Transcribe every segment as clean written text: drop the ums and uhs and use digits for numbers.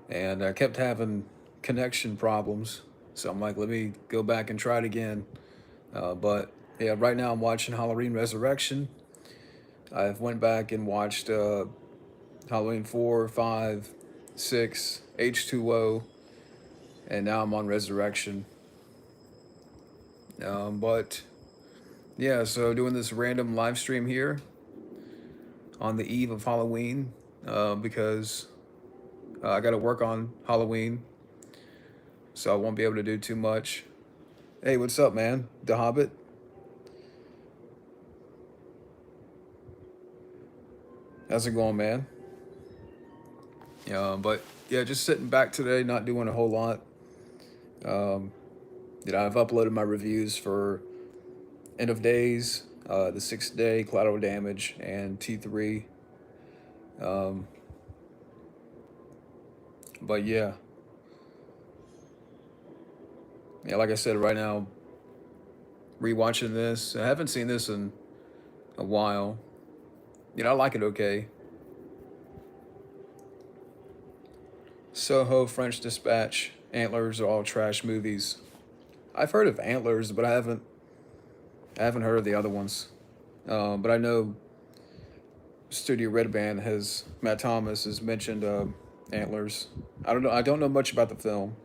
and I kept having connection problems. So I'm like, let me go back and try it again. But yeah, right now I'm watching Halloween Resurrection. I've went back and watched Halloween 4, 5, 6, H2O, and now I'm on Resurrection. But yeah, so doing this random live stream here on the eve of Halloween because I got to work on Halloween, so I won't be able to do too much. Hey, what's up, man? The Hobbit? How's it going, man? But yeah, just sitting back today, not doing a whole lot. Um, I've uploaded my reviews for End of Days, the Sixth Day, Collateral Damage, and T3. Um, but yeah, like I said, right now, rewatching this. I haven't seen this in a while. I like it okay. Soho, French Dispatch, Antlers are all trash movies. I've heard of Antlers, but I haven't heard of the other ones. But I know Studio Red Band has Matt Thomas has mentioned Antlers. I don't know. I don't know much about the film.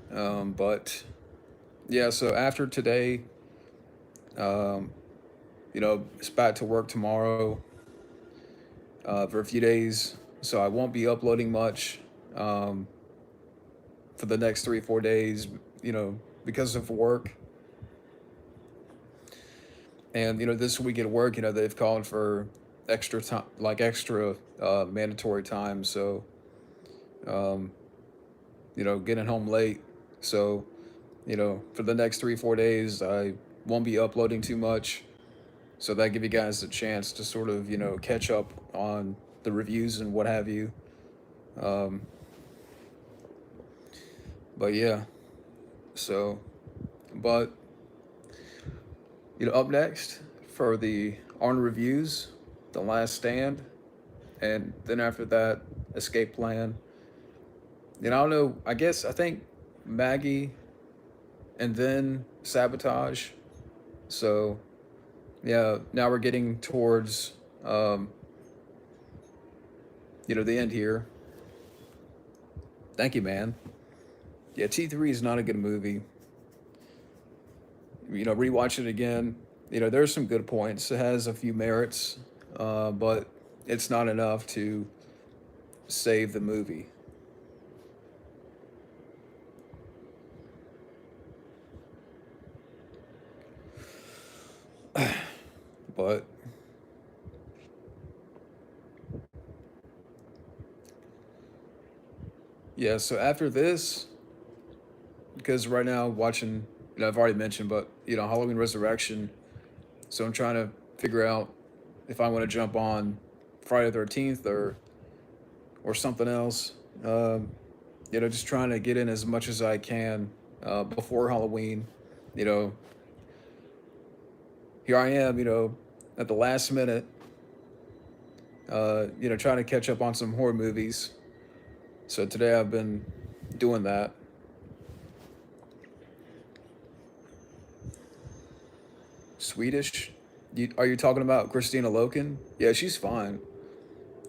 But yeah. So after today, um, it's back to work tomorrow for a few days. So I won't be uploading much um, for the next 3 or 4 days. Because of work. And this week at work, they've called for extra time, like extra mandatory time. So, um, getting home late. So, for the next 3 or 4 days, I won't be uploading too much. So that give you guys a chance to sort of catch up on the reviews and what have you. Um, but yeah, so but up next for the on reviews, The Last Stand, and then after that, Escape Plan. I don't know. I think Maggie, and then Sabotage. So yeah, now we're getting towards um, the end here. Thank you, man. Yeah, T3 is not a good movie. Rewatch it again. There's some good points. It has a few merits, but it's not enough to save the movie. But yeah, so after this, because right now watching, I've already mentioned, but Halloween Resurrection. So I'm trying to figure out if I want to jump on Friday the 13th or something else. Just trying to get in as much as I can before Halloween. You know, Here I am. At the last minute. Trying to catch up on some horror movies. So today I've been doing that. Swedish? Are you talking about Christina Loken? Yeah, she's fine.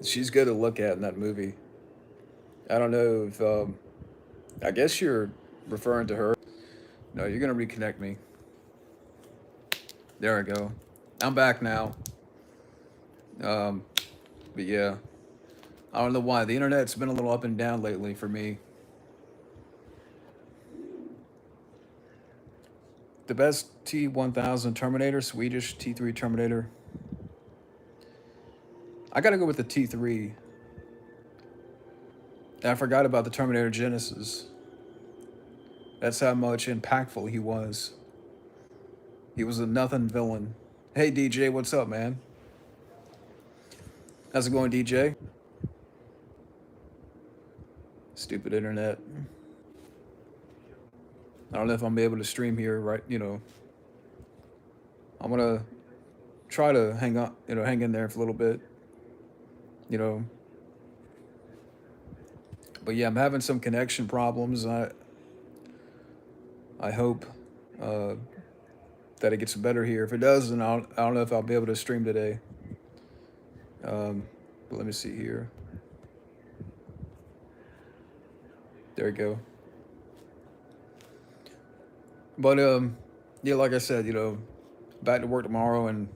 She's good to look at in that movie. I don't know if I guess you're referring to her. No, you're gonna reconnect me. There I go. I'm back now. Um, but yeah, I don't know why the internet's been a little up and down lately for me. The best T1000 Terminator, Swedish T3 Terminator. I gotta go with the T3. I forgot about the Terminator Genesis. That's how much impactful he was. He was a nothing villain. Hey DJ, what's up, man? How's it going, DJ? Stupid internet. I don't know if I'm able to stream here, right? I'm gonna try to hang in there for a little bit. You know, But yeah, I'm having some connection problems. I hope uh, that it gets better here. If it does, then I don't know if I'll be able to stream today. Um, but let me see here. There we go. But yeah, like I said, back to work tomorrow, and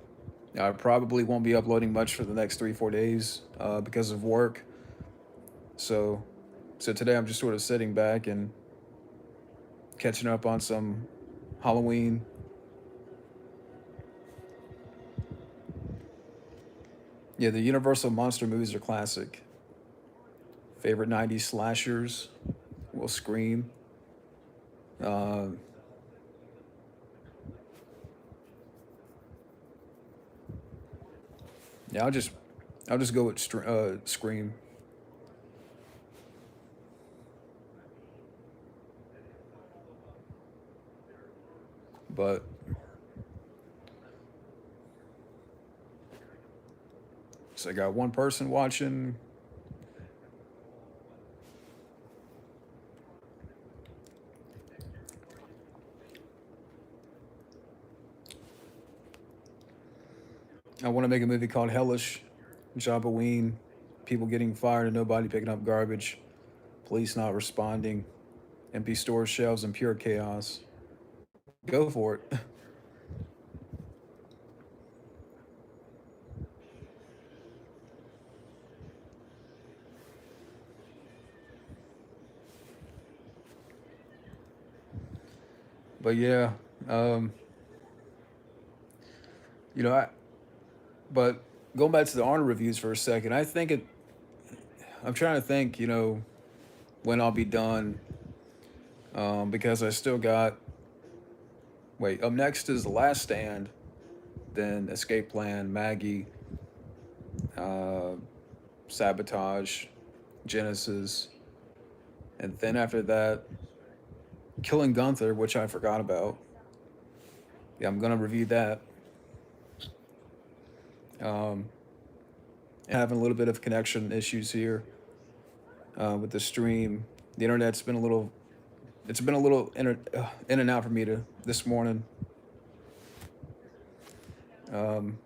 I probably won't be uploading much for the next 3 4 days because of work. So, so today I'm just sort of sitting back and catching up on some Halloween. Yeah, the Universal monster movies are classic. Favorite '90s slashers will Scream. Uh, yeah, I'll just go with Scream. But so I got one person watching. I want to make a movie called Hellish. Jabba people getting fired and nobody picking up garbage, police not responding, empty store shelves and pure chaos. Go for it. But yeah, um, you know, I but going back to the Arnold reviews for a second, I think it. I'm trying to think, when I'll be done, because I still got. Wait, up next is The Last Stand, then Escape Plan, Maggie, uh, Sabotage, Genesis, and then after that, Killing Gunther, which I forgot about. Yeah, I'm gonna review that. Um, Having a little bit of connection issues here with the stream. The internet's been a little. It's been a little in and out for me to this morning. Um,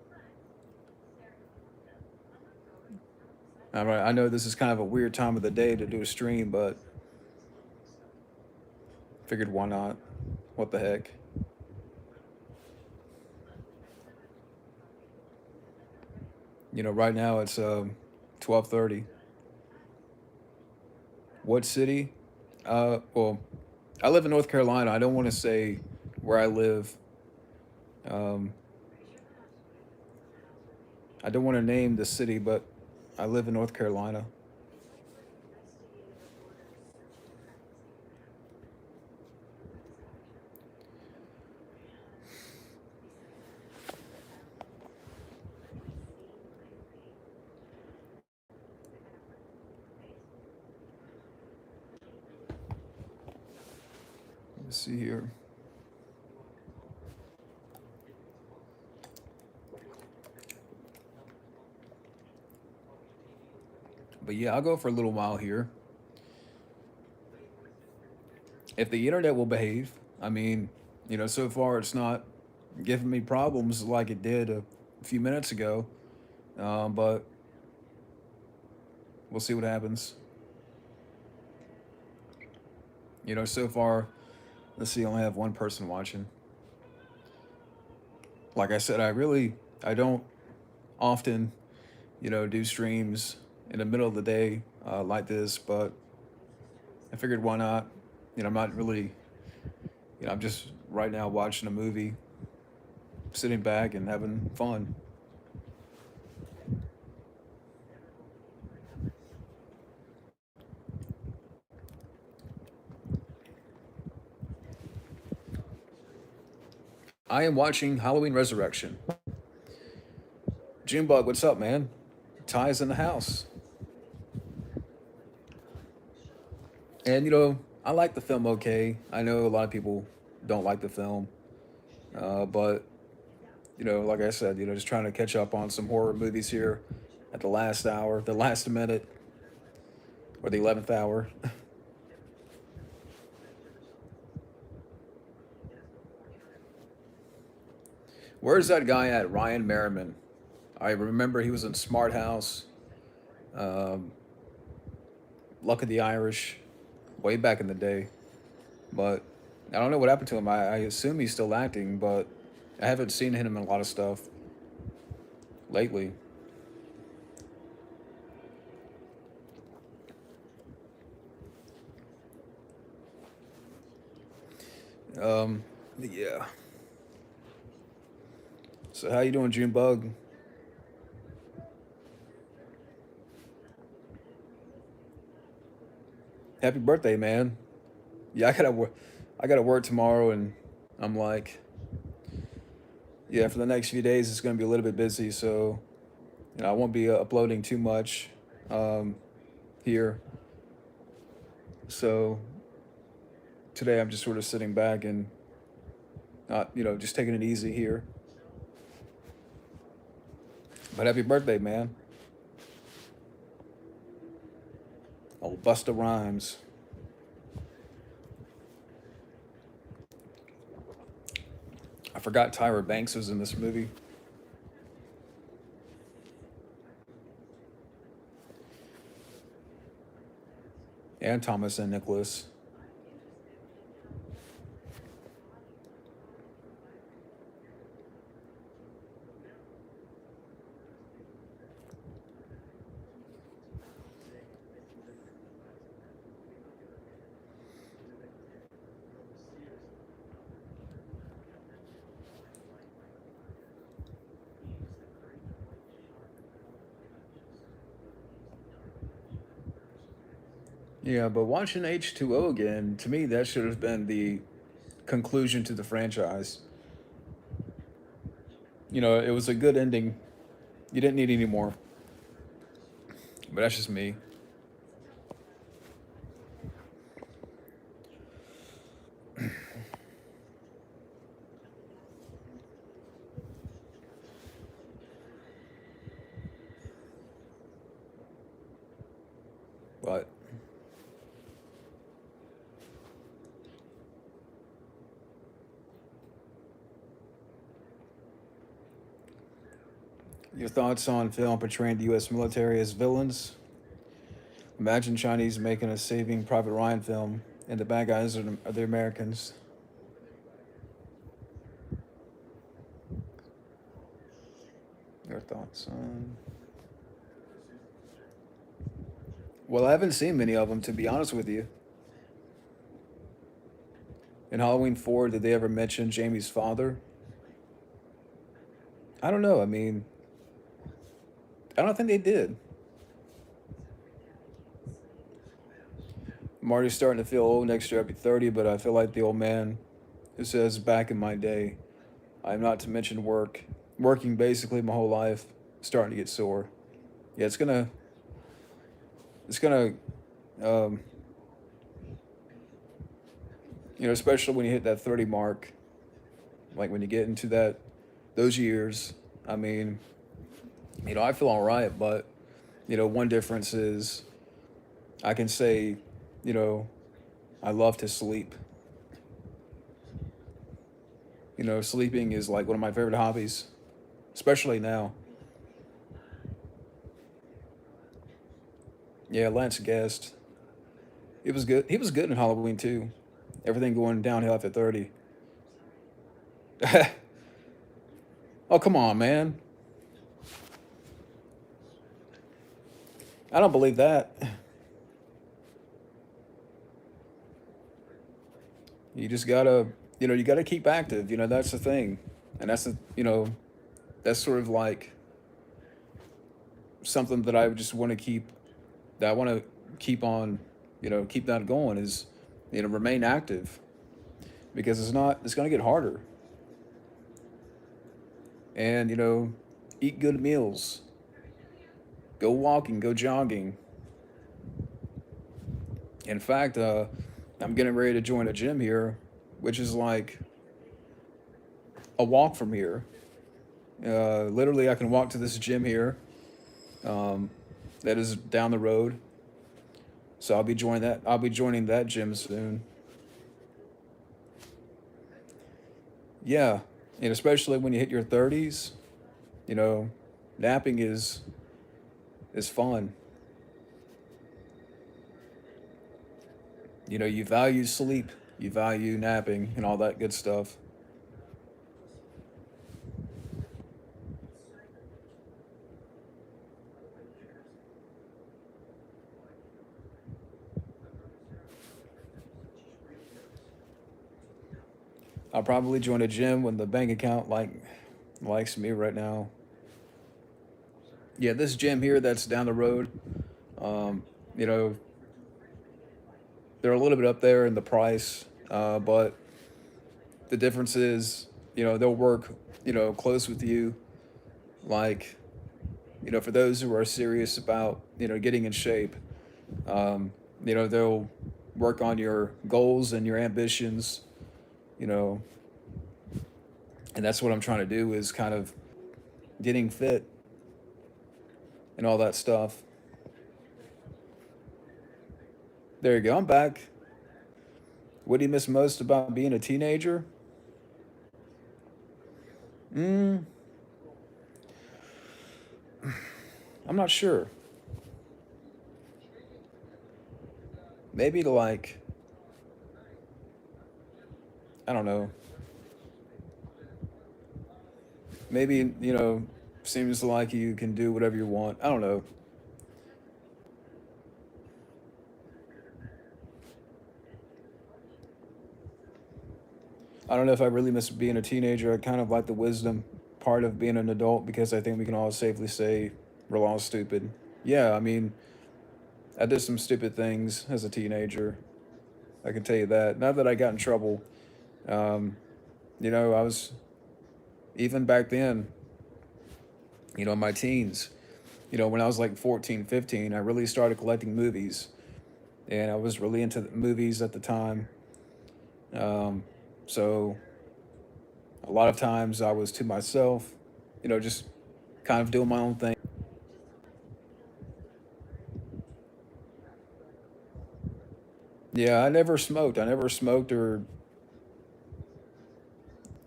I know this is kind of a weird time of the day to do a stream, but figured why not? What the heck? Right now it's 12:30. What city? Well, I live in North Carolina. I don't want to say where I live. Um, I don't want to name the city, but I live in North Carolina. Let's see here. But yeah, I'll go for a little while here. If the internet will behave, I mean, so far it's not giving me problems like it did a few minutes ago. But we'll see what happens. So far, let's see, I only have one person watching. Like I said, I don't often, do streams in the middle of the day like this, but I figured why not? I'm not really, I'm just right now watching a movie, sitting back and having fun. I am watching Halloween Resurrection. Junebug, what's up, man? Ty's in the house. And, I like the film okay. I know a lot of people don't like the film. But, like I said, just trying to catch up on some horror movies here at the last hour, the last minute. or the 11th hour. Where's that guy at? Ryan Merriman. I remember he was in Smart House, um, Luck of the Irish, way back in the day. But I don't know what happened to him. I assume he's still acting, but I haven't seen him in a lot of stuff lately. Um, yeah. So how you doing, Junebug? Happy birthday, man. Yeah, I gotta work tomorrow, and I'm like, yeah, for the next few days it's gonna be a little bit busy, so I won't be uploading too much um, here. So today I'm just sort of sitting back and not, just taking it easy here. But happy birthday, man. Oh, Busta Rhymes. I forgot Tyra Banks was in this movie. And Thomas and Nicholas. Yeah, but watching H2O again, to me, that should have been the conclusion to the franchise. It was a good ending. You didn't need any more. But that's just me. But your thoughts on film portraying the U.S. military as villains? Imagine Chinese making a Saving Private Ryan film, and the bad guys are the Americans. Your thoughts on? Well, I haven't seen many of them, to be honest with you. In Halloween 4, did they ever mention Jamie's father? I don't know. I mean, I don't think they did. Marty's starting to feel old. Next year I'll be 30, but I feel like the old man who says, back in my day, I'm not to mention working basically my whole life, starting to get sore. Yeah, it's gonna, um, especially when you hit that 30 mark, like when you get into those years. I mean, I feel all right, but, one difference is I can say, you know, I love to sleep. Sleeping is like one of my favorite hobbies, especially now. Yeah, Lance Guest. It was good. He was good in Halloween too. Everything going downhill after 30. Oh, come on, man. I don't believe that. You just gotta, you gotta keep active. That's the thing. And that's sort of like something that I just want to that I want to keep on, keep that going is, remain active because it's going to get harder. And, eat good meals, go walking, go jogging. In fact, I'm getting ready to join a gym here, which is like a walk from here. Literally, I can walk to this gym here that is down the road. So I'll be joining that gym soon. Yeah, and especially when you hit your 30s, you know, napping is fun. You know, you value sleep, you value napping, and all that good stuff. I'll probably join a gym when the bank account likes me right now. Yeah, this gym here that's down the road, um, you know, they're a little bit up there in the price, but the difference is, they'll work, close with you. Like, for those who are serious about, getting in shape, um, they'll work on your goals and your ambitions, you know, and that's what I'm trying to do is kind of getting fit and all that stuff. There you go. I'm back. What do you miss most about being a teenager? Mm, I'm not sure. Maybe to like, I don't know. Maybe, seems like you can do whatever you want. I don't know. I don't know if I really miss being a teenager. I kind of like the wisdom part of being an adult because I think we can all safely say we're all stupid. Yeah, I mean, I did some stupid things as a teenager. I can tell you that. Not that I got in trouble. Um, I was, even back then, in my teens, when I was like 14, 15, I really started collecting movies. And I was really into the movies at the time. Um, so a lot of times I was to myself, just kind of doing my own thing. Yeah, I never smoked. I never smoked or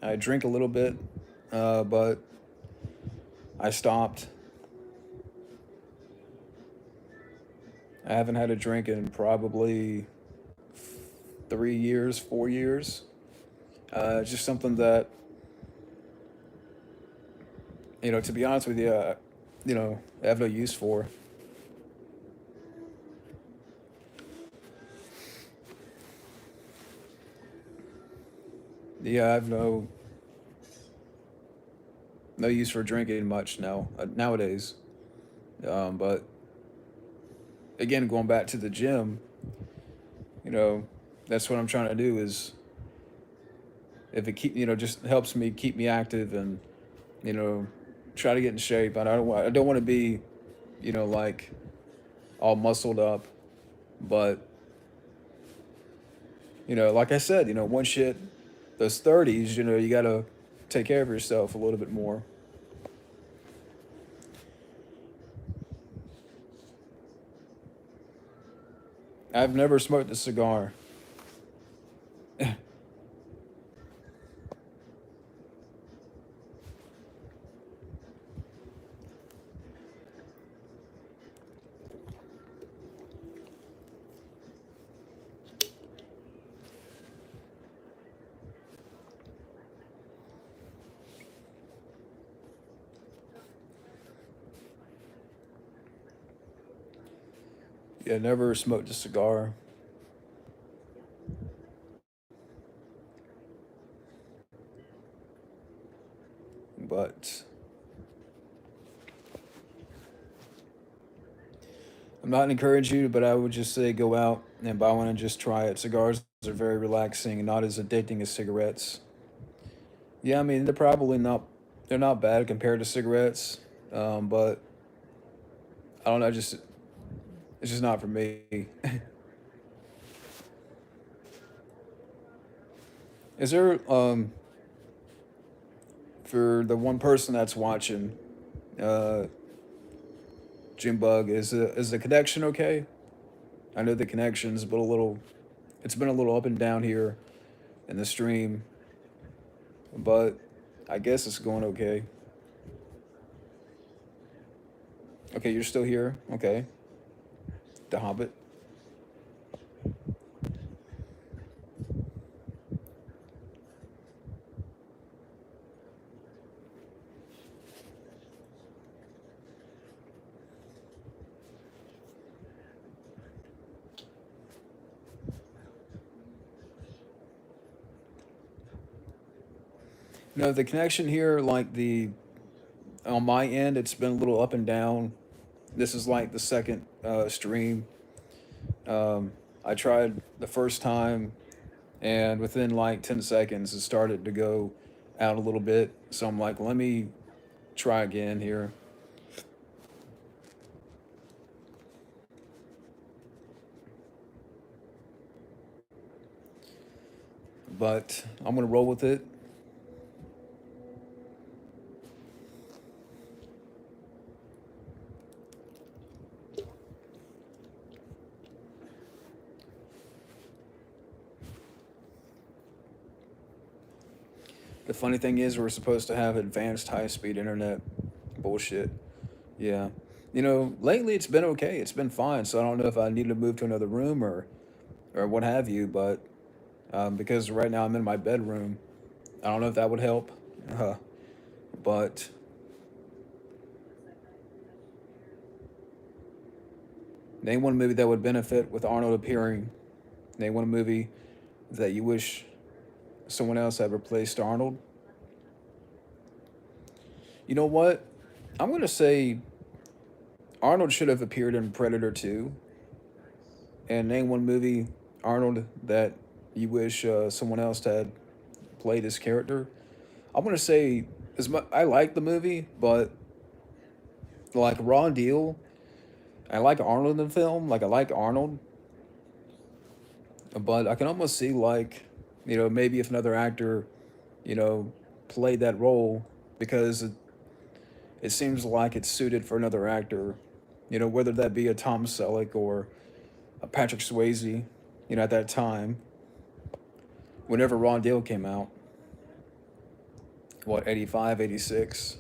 I drink a little bit, but I stopped. I haven't had a drink in probably 3 years, 4 years. It's just something that, to be honest with you, I have no use for. Yeah, I have no use for drinking much now nowadays. But again, going back to the gym, you know, that's what I'm trying to do is if it just helps me keep me active and you know try to get in shape. I don't want to be like all muscled up, but like I said, once you hit those 30s, you gotta take care of yourself a little bit more. I've never smoked a cigar. Yeah, never smoked a cigar, but I'm not encouraging you, but I would just say go out and buy one and just try it. Cigars are very relaxing and not as addicting as cigarettes. Yeah, I mean they're not bad compared to cigarettes, but I don't know, just it's just not for me. Is there for the one person that's watching, uh, Jim Bug, is the connection okay? I know the connection's but a little. It's been a little up and down here in the stream, but I guess it's going okay. Okay, you're still here. Okay, The Hobbit. No, the connection here, like the on my end, it's been a little up and down. This is like the second stream. I tried the first time, and within like 10 seconds, it started to go out a little bit. So I'm like, let me try again here. But I'm gonna roll with it. The funny thing is, we're supposed to have advanced high speed internet. Bullshit. Yeah. Lately it's been okay. It's been fine. So I don't know if I need to move to another room or what have you. But because right now I'm in my bedroom, I don't know if that would help. Uh, but name one movie that would benefit with Arnold appearing. Name one movie that you wish someone else had replaced Arnold. You know what? I'm gonna say Arnold should have appeared in Predator 2. And name one movie Arnold that you wish someone else had played his character. I'm gonna say as much I like the movie, but like Raw Deal, I like Arnold in the film. Like I like Arnold, but I can almost see like, maybe if another actor, you know, played that role because it seems like it's suited for another actor. Whether that be a Tom Selleck or a Patrick Swayze. At that time, whenever Raw Deal came out, what 85, 86.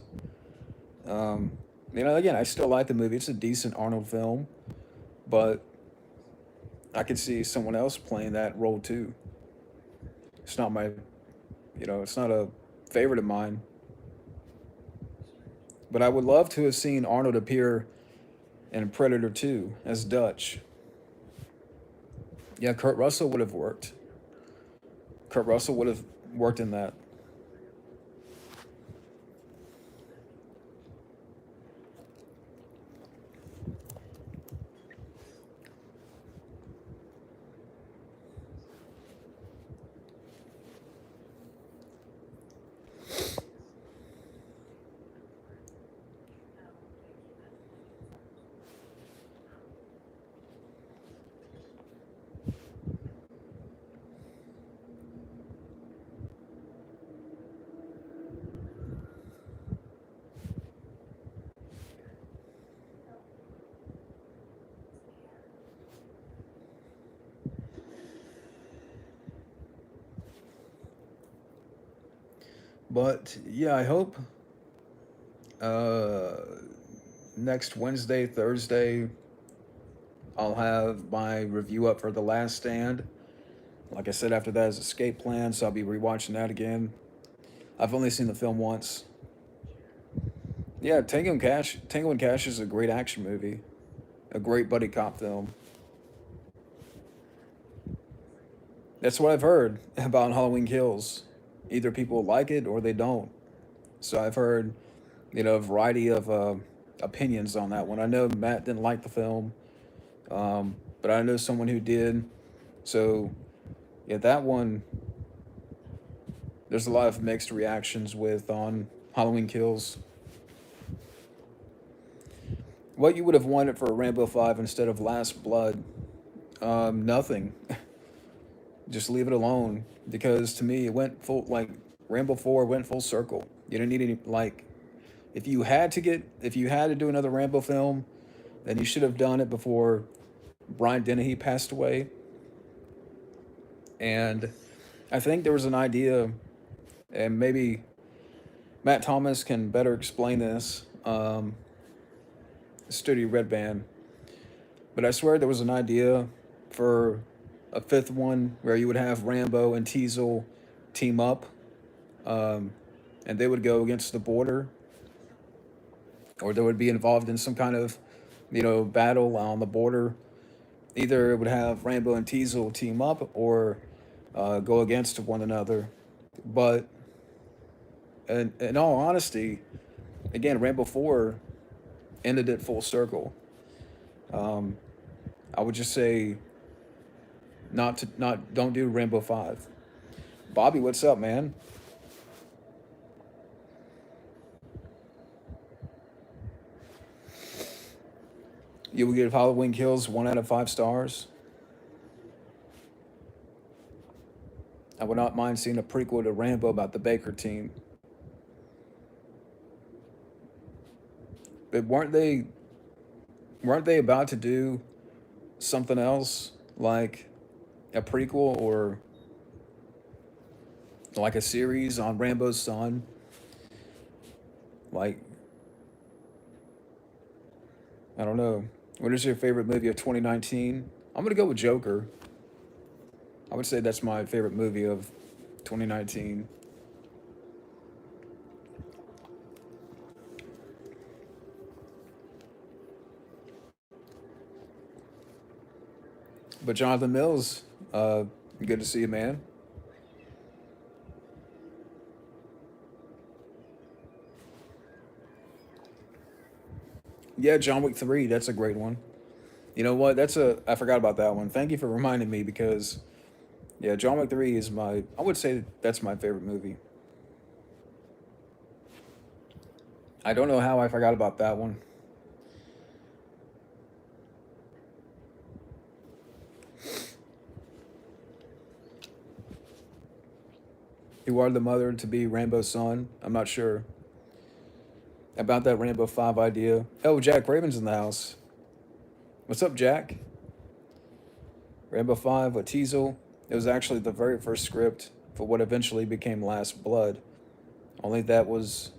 Again, I still like the movie. It's a decent Arnold film, but I could see someone else playing that role too. It's not my, it's not a favorite of mine, but I would love to have seen Arnold appear in Predator 2 as Dutch. Yeah, Kurt Russell would have worked. Kurt Russell would have worked in that. But yeah, I hope uh, next Wednesday, Thursday, I'll have my review up for The Last Stand. Like I said, after that is Escape Plan, so I'll be rewatching that again. I've only seen the film once. Yeah, Tango and Cash is a great action movie, a great buddy cop film. That's what I've heard about Halloween Kills. Either people like it or they don't. So I've heard, a variety of opinions on that one. I know Matt didn't like the film, but I know someone who did. So yeah, that one, there's a lot of mixed reactions with on Halloween Kills. What you would have wanted for a Rambo 5 instead of Last Blood? Nothing. Just leave it alone. Because to me, it went full, like, Rambo 4 went full circle. You didn't need any, like, if you had to do another Rambo film, then you should have done it before Brian Dennehy passed away, and I think there was an idea, and maybe Matt Thomas can better explain this. Studio Red Band, but I swear there was an idea for a fifth one where you would have Rambo and Teasel team up, um, and they would go against the border, or they would be involved in some kind of, battle on the border. Either it would have Rambo and Teasel team up, or go against one another. But in all honesty, again, Rambo 4 ended it full circle. Um, I would just say not don't do Rambo 5. Bobby, what's up, man? You would give Halloween Kills 1 out of 5 stars. I would not mind seeing a prequel to Rambo about the Baker team. But weren't they about to do something else, like a prequel or like a series on Rambo's son? Like, I don't know. What is your favorite movie of 2019? I'm gonna go with Joker. I would say that's my favorite movie of 2019. But Jonathan Mills, good to see you, man. Yeah, John Wick 3, that's a great one. You know what? I forgot about that one. Thank you for reminding me because, yeah, John Wick 3 is I would say that's my favorite movie. I don't know how I forgot about that one. You are the mother to be Rambo's son. I'm not sure about that Rambo 5 idea. Oh, Jack Raven's in the house. What's up, Jack? Rambo 5 with Teasel. It was actually the very first script for what eventually became Last Blood. Only that was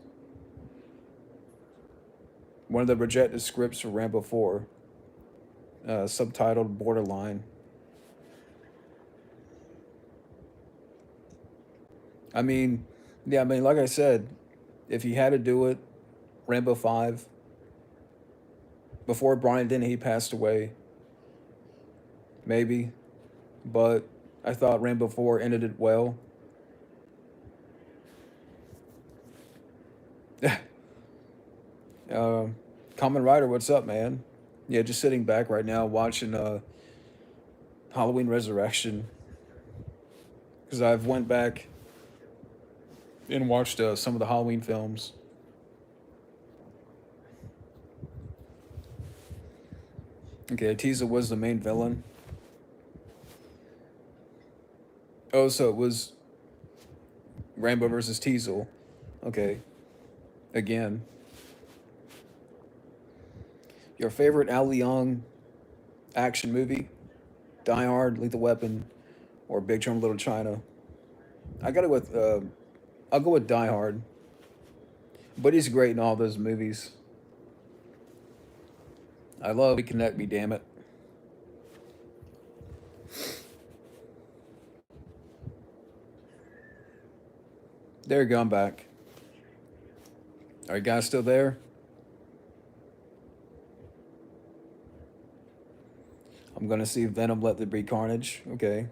one of the rejected scripts for Rambo 4, subtitled Borderline. I mean, yeah, I mean, like I said, if he had to do it, Rambo 5, before Brian Dennehy passed away, maybe. But I thought Rambo 4 ended it well. Um, Common Rider, what's up, man? Yeah, just sitting back right now watching Halloween Resurrection because I've went back and watched some of the Halloween films. Okay, Teasel was the main villain. Oh, so it was Rambo versus Teasel. Okay, again. Your favorite Ali Young action movie? Die Hard, Lethal Weapon, or Big Trouble in Little China? I got it with. I'll go with Die Hard. But he's great in all those movies. I love Connect Me, damn it. There you go, I'm back. Are you guys still there? I'm gonna see Venom Let There Be Carnage. Okay.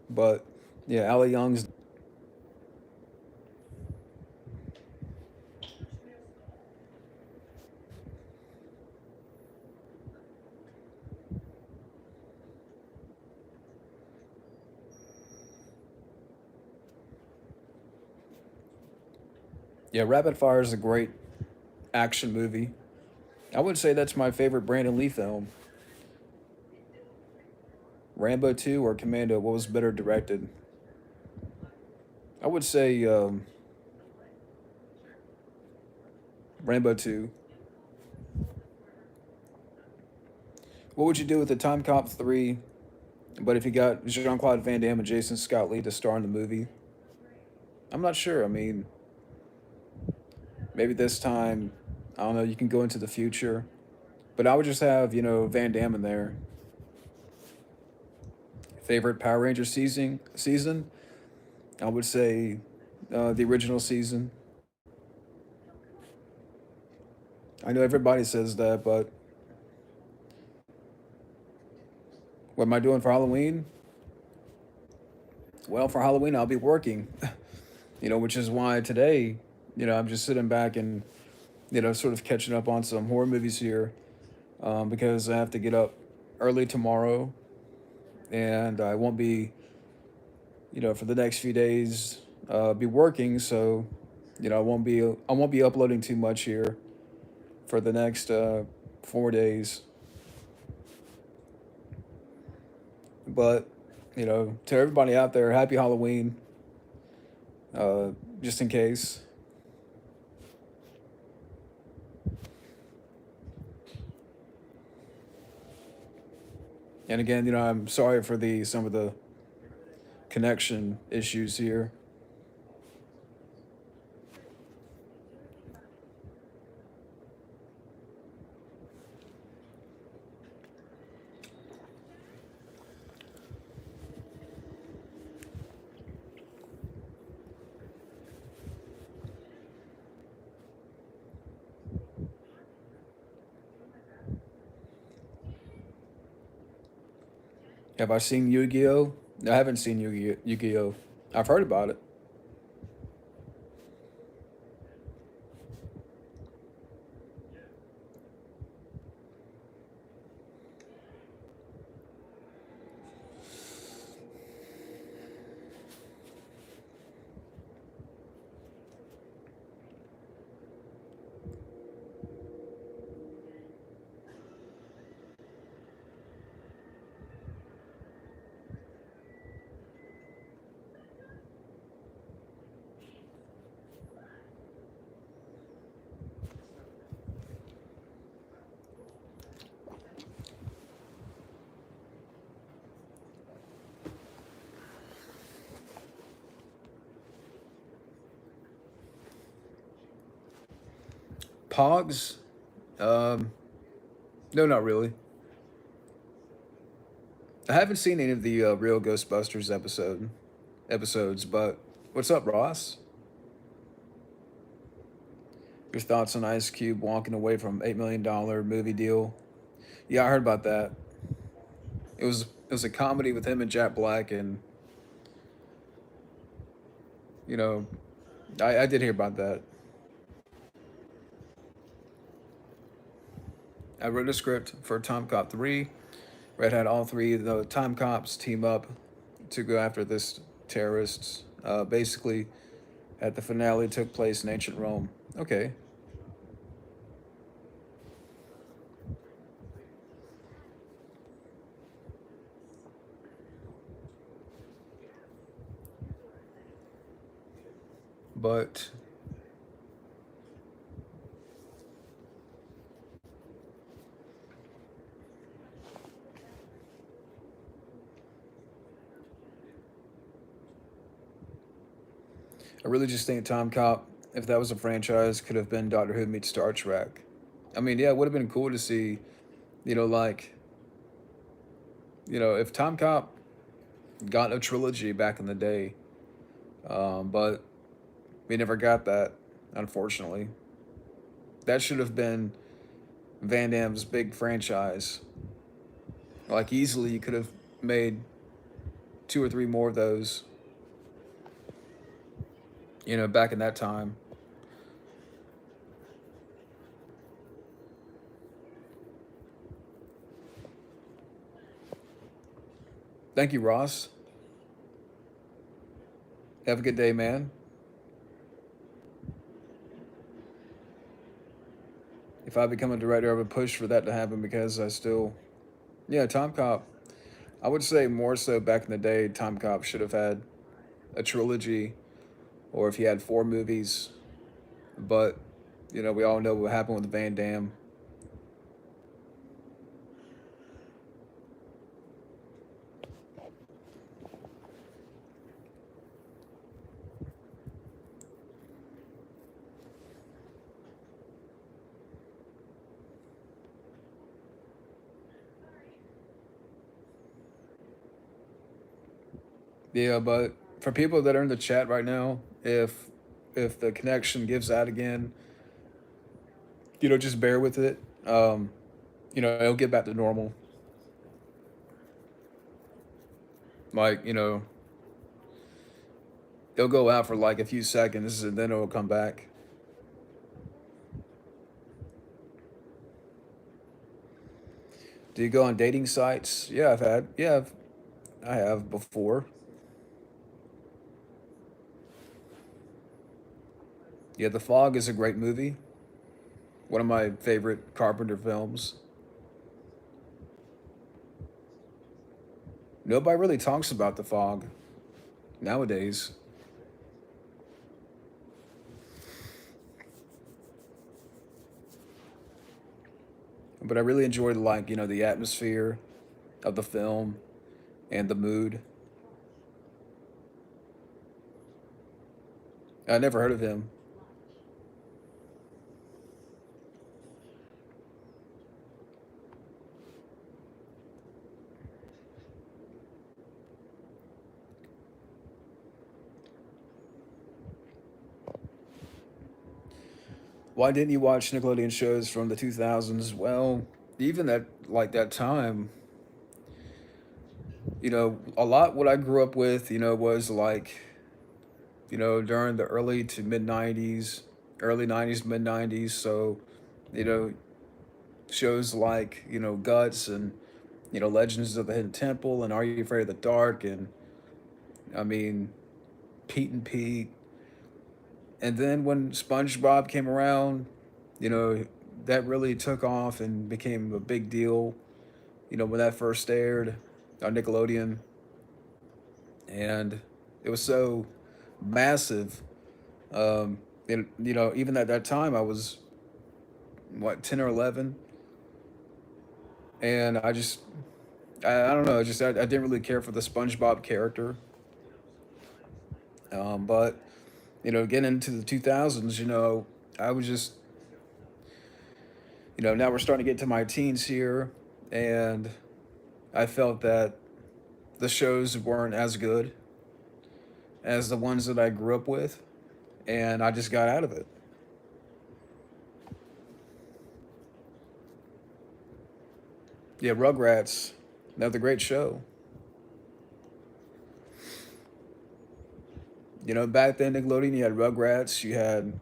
But yeah, Ali Young's. Yeah, Rapid Fire is a great action movie. I would say that's my favorite Brandon Lee film. Rambo 2 or Commando, what was better directed? I would say Rambo 2. What would you do with the Time Cop 3, but if you got Jean Claude Van Damme and Jason Scott Lee to star in the movie? I'm not sure. I mean, maybe this time, I don't know, you can go into the future. But I would just have, Van Damme in there. Favorite Power Ranger season? I would say the original season. I know everybody says that, but what am I doing for Halloween? Well, for Halloween, I'll be working, which is why today, I'm just sitting back and, sort of catching up on some horror movies here because I have to get up early tomorrow and I won't be, for the next few days, be working. So, I won't be uploading too much here for the next 4 days. But, to everybody out there, happy Halloween, just in case. And again, I'm sorry for the some of the connection issues here. Have I seen Yu-Gi-Oh? No, I haven't seen Yu-Gi-Oh. I've heard about it. Pogs? Um, no, not really. I haven't seen any of the real Ghostbusters episodes, but what's up, Ross? Your thoughts on Ice Cube walking away from $8 million movie deal? Yeah, I heard about that. It was a comedy with him and Jack Black, and you know, I did hear about that. I wrote a script for Time Cop 3. Red had all three of the Time Cops team up to go after this terrorists. Basically, at the finale took place in ancient Rome. Okay, but I really just think Time Cop, if that was a franchise, could have been Doctor Who meets Star Trek. I mean, yeah, it would have been cool to see, like, if Time Cop got a trilogy back in the day, but we never got that, unfortunately. That should have been Van Damme's big franchise. Like, easily, you could have made two or three more of those, back in that time. Thank you, Ross. Have a good day, man. If I become a director, I would push for that to happen because I still, yeah, Time Cop. I would say more so back in the day, Time Cop should have had a trilogy, or if he had four movies. But, we all know what happened with Van Damme. Yeah, but for people that are in the chat right now, if the connection gives out again, just bear with it. It'll get back to normal. Like, it'll go out for like a few seconds and then it'll come back. Do you go on dating sites? I have before. Yeah, The Fog is a great movie. One of my favorite Carpenter films. Nobody really talks about The Fog nowadays. But I really enjoyed like, the atmosphere of the film and the mood. I never heard of him. Why didn't you watch Nickelodeon shows from the 2000s? Well, even at like that time, a lot what I grew up with, was like, during the early to mid 90s, early 90s, mid 90s. So, you know, shows like, Guts and, Legends of the Hidden Temple and Are You Afraid of the Dark? And I mean, Pete and Pete. And then when SpongeBob came around, you know, that really took off and became a big deal, when that first aired on Nickelodeon. And it was so massive. And, even at that time, I was, what, 10 or 11. And I don't know, I didn't really care for the SpongeBob character. But, getting into the 2000s, I was just, now we're starting to get to my teens here. And I felt that the shows weren't as good as the ones that I grew up with. And I just got out of it. Yeah, Rugrats, another great show. Back then, Nickelodeon, you had Rugrats, you had,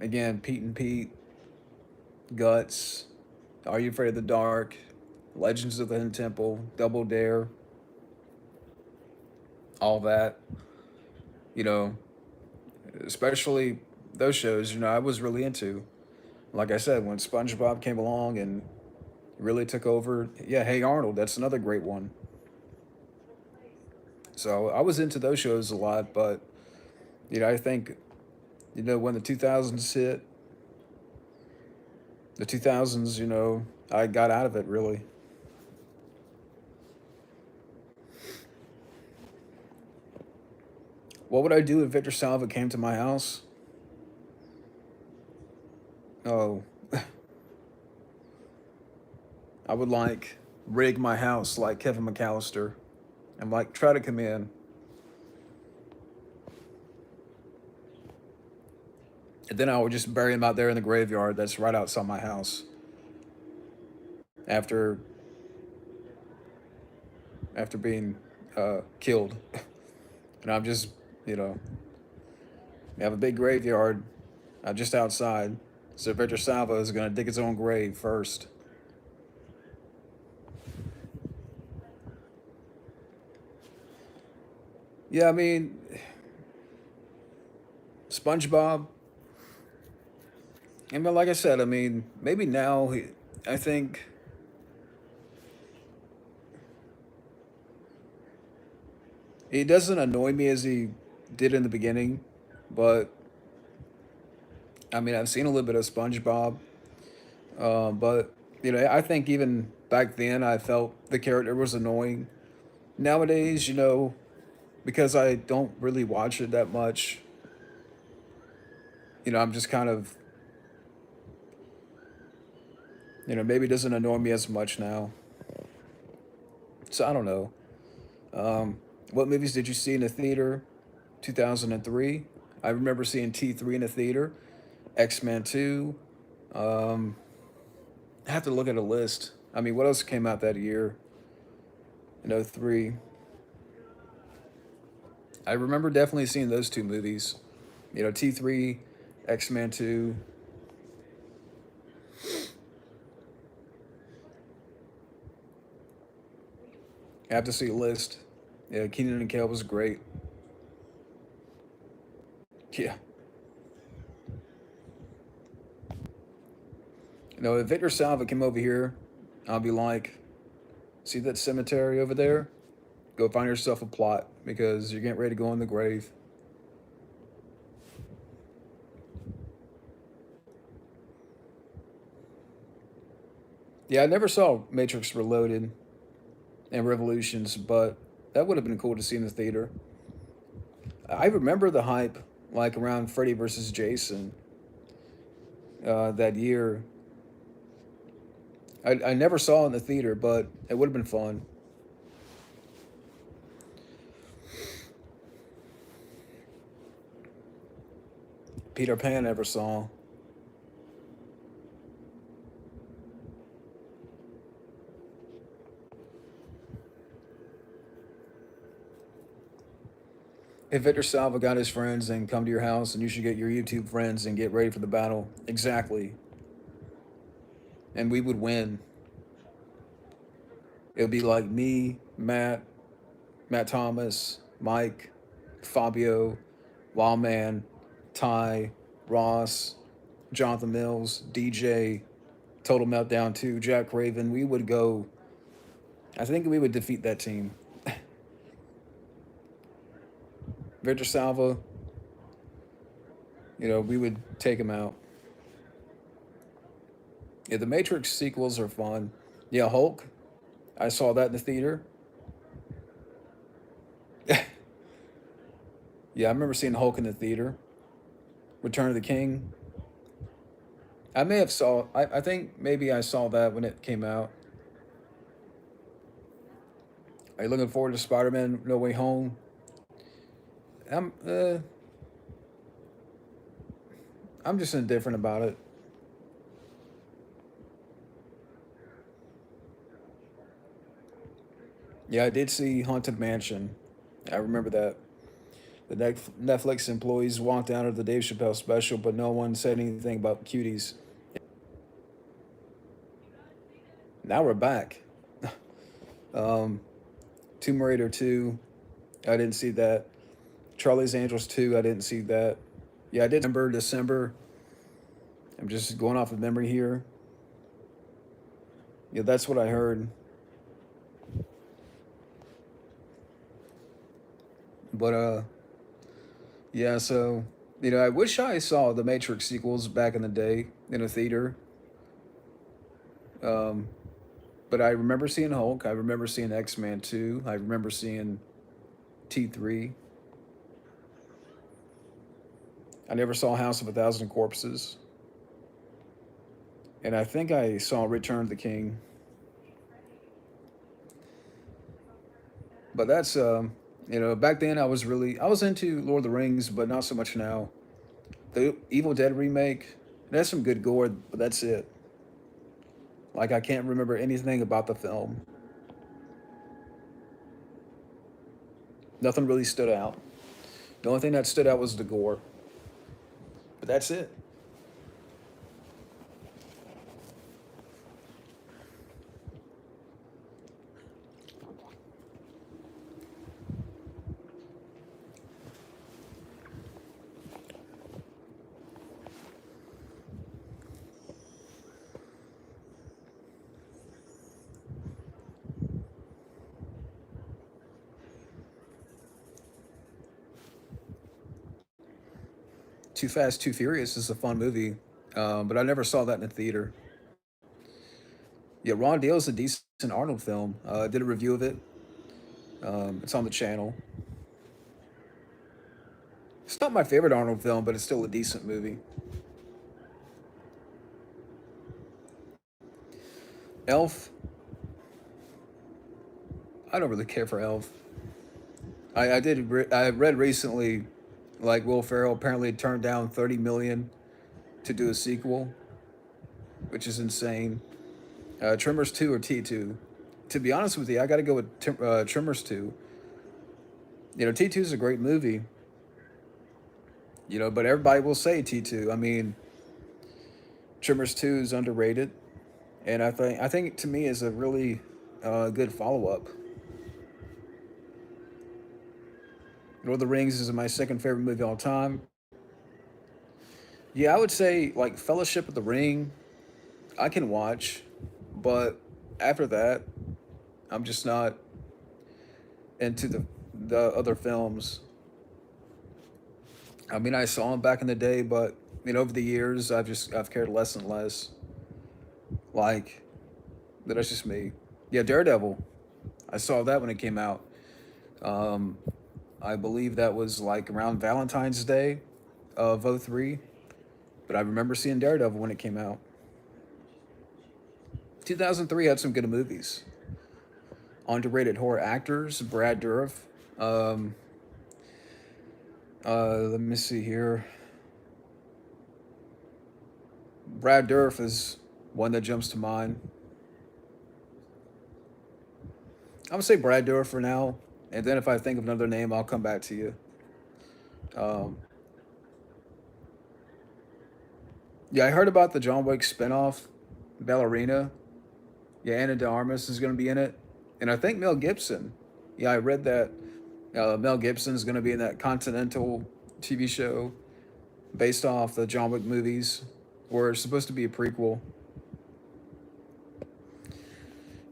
again, Pete and Pete, Guts, Are You Afraid of the Dark, Legends of the Hidden Temple, Double Dare, all that. You know, especially those shows, I was really into. Like I said, when SpongeBob came along and really took over, yeah, Hey Arnold, that's another great one. So I was into those shows a lot, but, I think, when the 2000s hit, the 2000s, I got out of it really. What would I do if Victor Salva came to my house? Oh, I would like rig my house like Kevin McAllister and like try to come in. And then I would just bury him out there in the graveyard that's right outside my house after being killed. And I'm just, you know, we have a big graveyard just outside. So Victor Salva is going to dig his own grave first. Yeah, I mean, SpongeBob. I mean, like I said, I mean, maybe now I think he doesn't annoy me as he did in the beginning, but I mean, I've seen a little bit of SpongeBob, but I think even back then I felt the character was annoying. Nowadays, because I don't really watch it that much, I'm just kind of, maybe it doesn't annoy me as much now. So I don't know. What movies did you see in the theater? 2003. I remember seeing T3 in the theater. X-Men 2. Um, I have to look at a list. I mean, what else came out that year in '03? I remember definitely seeing those two movies. T3, X-Men 2. I have to see a list. Yeah, Keenan and Kel was great. Yeah. If Victor Salva came over here, I'll be like, see that cemetery over there? Go find yourself a plot because you're getting ready to go in the grave. Yeah, I never saw Matrix Reloaded and Revolutions, but that would have been cool to see in the theater. I remember the hype like around Freddy versus Jason that year. I never saw it in the theater, but it would have been fun. Peter Pan I never saw. If Victor Salva got his friends and come to your house, and you should get your YouTube friends and get ready for the battle. Exactly. And we would win. It would be like me, Matt Thomas, Mike, Fabio, Wildman, Ty, Ross, Jonathan Mills, DJ, Total Meltdown 2, Jack Raven. We would go. I think we would defeat that team. Victor Salva, we would take him out. Yeah, the Matrix sequels are fun. Yeah, Hulk. I saw that in the theater. Yeah, I remember seeing Hulk in the theater. Return of the King. I may have saw. I think maybe I saw that when it came out. Are you looking forward to Spider-Man No Way Home? I'm uh, I'm just indifferent about it. Yeah, I did see Haunted Mansion. I remember that. The Netflix employees walked out of the Dave Chappelle special, but no one said anything about cuties. Now we're back. Um, Tomb Raider 2, I didn't see that. Charlie's Angels 2, I didn't see that. Yeah, I did December. I'm just going off of memory here. Yeah, that's what I heard. But yeah, so I wish I saw the Matrix sequels back in the day in a theater. Um, but I remember seeing Hulk. I remember seeing X-Men 2. I remember seeing T3. I never saw House of a Thousand Corpses. And I think I saw Return of the King. But that's back then I was into Lord of the Rings, but not so much now. The Evil Dead remake, that's some good gore, but that's it. Like I can't remember anything about the film. Nothing really stood out. The only thing that stood out was the gore. But that's it. Too Fast, Too Furious is a fun movie, but I never saw that in the theater. Yeah, Ron Deal is a decent Arnold film. I did a review of it. It's on the channel. It's not my favorite Arnold film, but it's still a decent movie. Elf. I don't really care for Elf. I read recently, like Will Ferrell apparently turned down 30 million to do a sequel, which is insane. Tremors 2 or T2. To be honest with you, I got to go with Tremors 2. T2 is a great movie, but everybody will say T2. I mean, Tremors 2 is underrated, and I think to me is a really good follow up. Lord of the Rings is my second favorite movie of all time. Yeah, I would say like Fellowship of the Ring, I can watch, but after that, I'm just not into the other films. I mean, I saw them back in the day, but over the years, I've cared less and less. Like that's just me. Yeah, Daredevil. I saw that when it came out. Um, I believe that was like around Valentine's Day of '03. But I remember seeing Daredevil when it came out. 2003 had some good movies. Underrated horror actors, Brad Dourif. Um, Let me see here. Brad Dourif is one that jumps to mind. I'm gonna say Brad Dourif for now, and then if I think of another name, I'll come back to you. Um, yeah, I heard about the John Wick spinoff, Ballerina. Yeah, Anna de Armas is gonna be in it, and I think Mel Gibson. Yeah, I read that Mel Gibson is gonna be in that Continental TV show based off the John Wick movies, where it's supposed to be a prequel.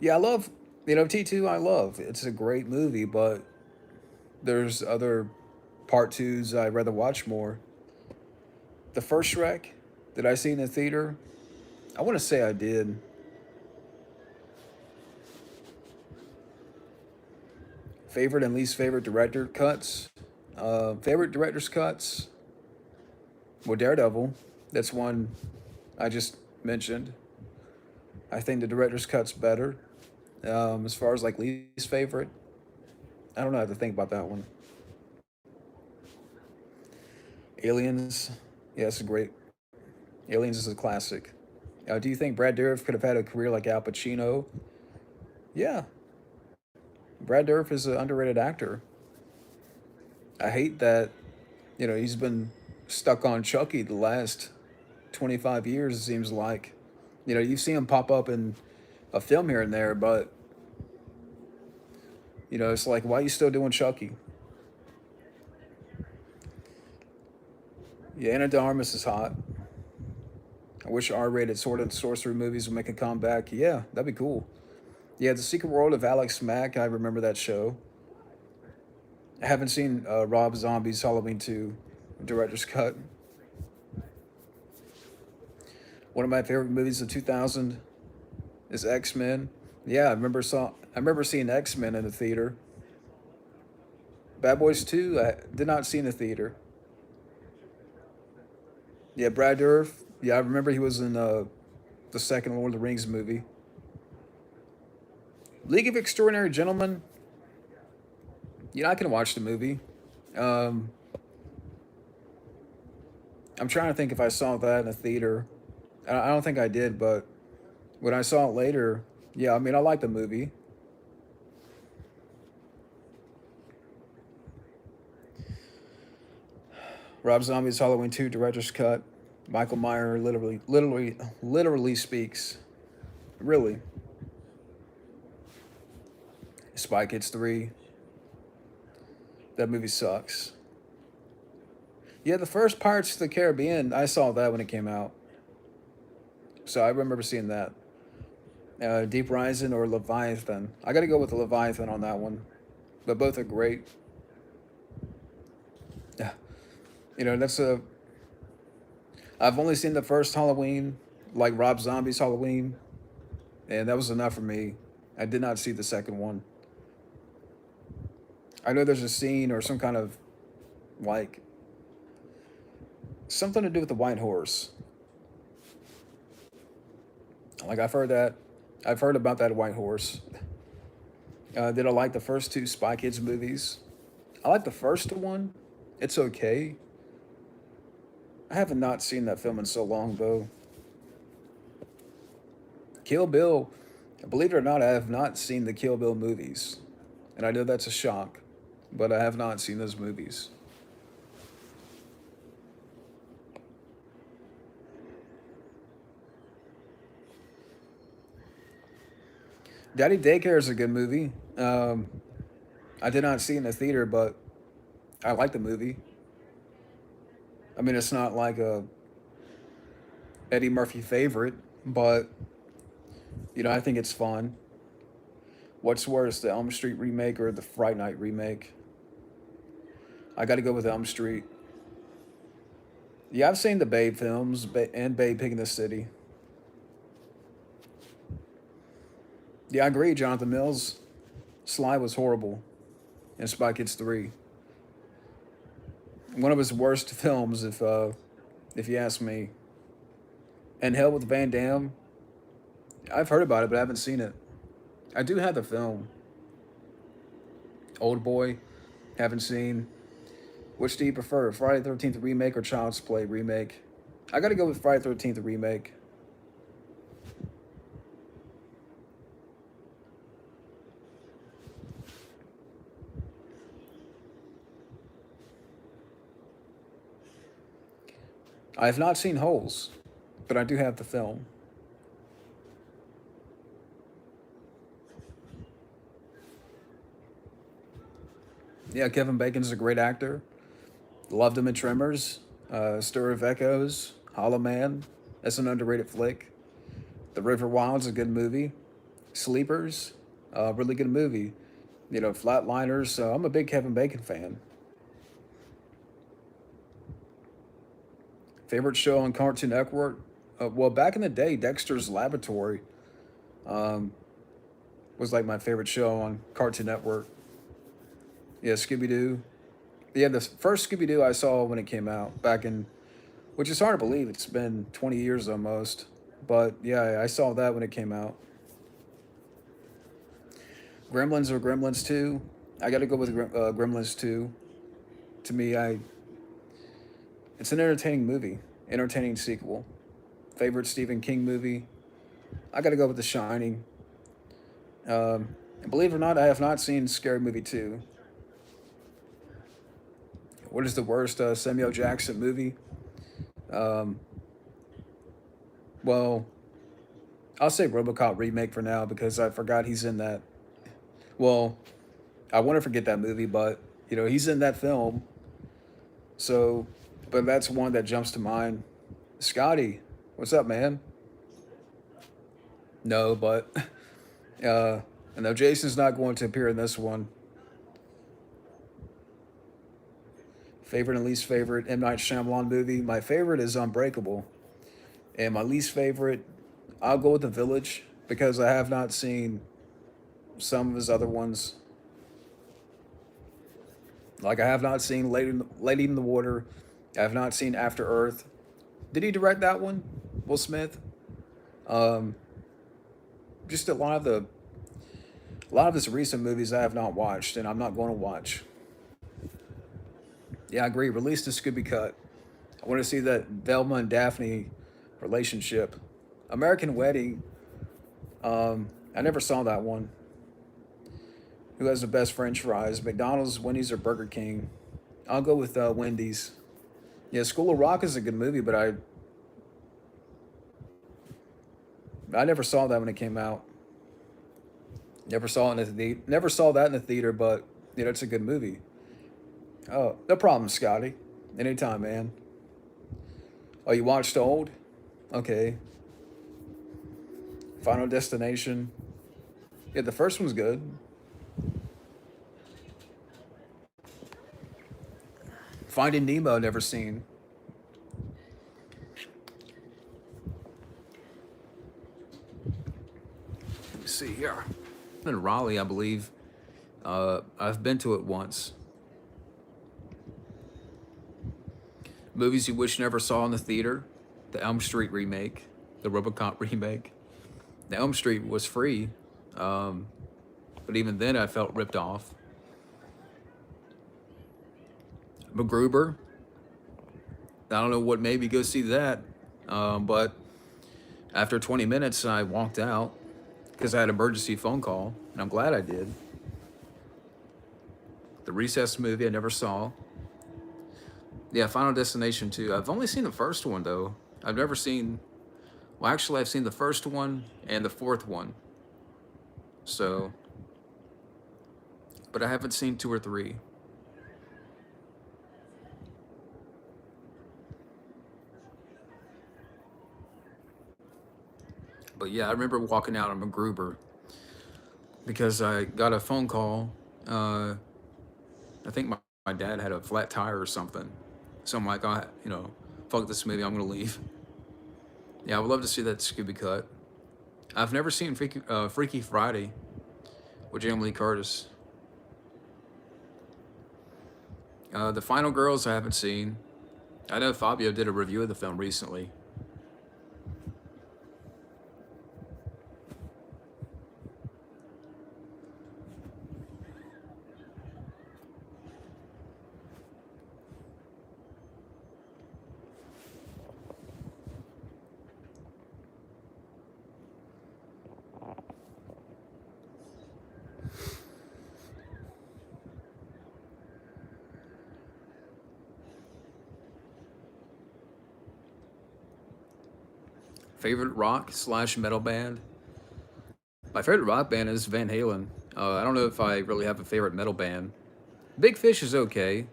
Yeah, I love T2. I love it's a great movie, but there's other part twos I'd rather watch more. The first Shrek that I see in the theater, I want to say I did. Favorite and least favorite director cuts. Favorite director's cuts. Well, Daredevil. That's one I just mentioned. I think the director's cut's better. As far as like least favorite, I don't know how to think about that one. Aliens. Yeah, it's a great. Aliens is a classic. Do you think Brad Dourif could have had a career like Al Pacino? Yeah, Brad Dourif is an underrated actor. I hate that he's been stuck on Chucky the last 25 years. It seems like you've seen him pop up in a film here and there, but it's like why are you still doing Chucky? Yeah, Anna de Armas is hot. I wish R-rated Sword and Sorcery movies would make a comeback. Yeah, that'd be cool. Yeah, The Secret World of Alex Mack. I remember that show. I haven't seen Rob Zombie's Halloween 2 director's cut. One of my favorite movies of 2000 is X-Men. Yeah, I remember seeing X-Men in the theater. Bad Boys 2, I did not see in the theater. Yeah, Brad Dourif. Yeah, I remember he was in the second Lord of the Rings movie. League of Extraordinary Gentlemen. I can watch the movie. Um, I'm trying to think if I saw that in a theater. I don't think I did, but when I saw it later, yeah, I mean, I like the movie. Rob Zombie's Halloween 2 director's cut. Michael Meyer literally speaks. Really. Spy Kids 3. That movie sucks. Yeah, the first Pirates of the Caribbean, I saw that when it came out. So I remember seeing that. Deep Rising or Leviathan. I got to go with the Leviathan on that one. But both are great. Yeah. That's a. I've only seen the first Halloween, like Rob Zombie's Halloween, and that was enough for me. I did not see the second one. I know there's a scene or some kind of like something to do with the white horse. Like I've heard about that white horse. Did I like the first two Spy Kids movies? I like the first one. It's okay. I haven't not seen that film in so long though. Kill Bill, believe it or not, I have not seen the Kill Bill movies. And I know that's a shock, but I have not seen those movies. Daddy Daycare is a good movie. I did not see it in the theater, but I like the movie. I mean, it's not like a Eddie Murphy favorite, but I think it's fun. What's worse, the Elm Street remake or the Fright Night remake? I got to go with Elm Street. Yeah, I've seen the Babe films and Babe Pig in the City. Yeah, I agree. Jonathan Mills, Sly was horrible in Spy Kids 3. One of his worst films, if you ask me. And Hell with Van Damme, I've heard about it, but I haven't seen it. I do have the film. Old Boy, haven't seen. Which do you prefer, Friday the 13th remake or Child's Play remake? I gotta go with Friday the 13th remake. I have not seen Holes, but I do have the film. Yeah, Kevin Bacon's a great actor. Loved him in Tremors, Stir of Echoes, Hollow Man. That's an underrated flick. The River Wild's a good movie. Sleepers, really good movie. Flatliners. So I'm a big Kevin Bacon fan. Favorite show on Cartoon Network? Well, back in the day, Dexter's Laboratory um, was like my favorite show on Cartoon Network. Yeah, Scooby-Doo. Yeah, the first Scooby-Doo I saw when it came out back in, which is hard to believe. It's been 20 years almost. But yeah, I saw that when it came out. Gremlins or Gremlins 2? I got to go with Gremlins 2. To me, it's an entertaining movie, entertaining sequel. Favorite Stephen King movie? I got to go with The Shining. And believe it or not, I have not seen Scary Movie 2. What is the worst Samuel Jackson movie? Um, well, I'll say RoboCop remake for now because I forgot he's in that. Well, I want to forget that movie, but he's in that film. So, but that's one that jumps to mind. Scotty, what's up, man? No, but uh, no, Jason's not going to appear in this one. Favorite and least favorite M Night Shyamalan movie. My favorite is Unbreakable, and my least favorite, I'll go with The Village because I have not seen some of his other ones. Like I have not seen Lady in the Water. I have not seen After Earth. Did he direct that one? Will Smith. Um, just a lot of his recent movies I have not watched, and I'm not going to watch. Yeah, I agree. Release the Scooby Cut. I want to see that Velma and Daphne relationship. American Wedding. I never saw that one. Who has the best French fries? McDonald's, Wendy's, or Burger King? I'll go with Wendy's. Yeah, School of Rock is a good movie, but I never saw that when it came out. Never saw that in the theater, but it's a good movie. Oh, no problem, Scotty. Anytime, man. Oh, you watched Old? Okay. Final Destination. Yeah, the first one's good. Finding Nemo, never seen. Let me see here. In Raleigh, I believe. I've been to it once. Movies you wish you never saw in the theater. The Elm Street remake. The RoboCop remake. The Elm Street was free. But even then, I felt ripped off. MacGruber. I don't know what made me go see that, but after 20 minutes, I walked out because I had an emergency phone call, and I'm glad I did. The Recess movie I never saw. Yeah, Final Destination 2. I've only seen the first one, though. I've never seen. Well, actually, I've seen the first one and the fourth one. So, but I haven't seen 2 or 3. But yeah, I remember walking out on MacGruber because I got a phone call. I think my dad had a flat tire or something. So I'm like, fuck this movie, I'm gonna leave. Yeah, I would love to see that Scooby cut. I've never seen Freaky Friday with Jamie Lee Curtis. The Final Girls I haven't seen. I know Fabio did a review of the film recently. Favorite rock/metal band? My favorite rock band is Van Halen. I don't know if I really have a favorite metal band. Big Fish is okay.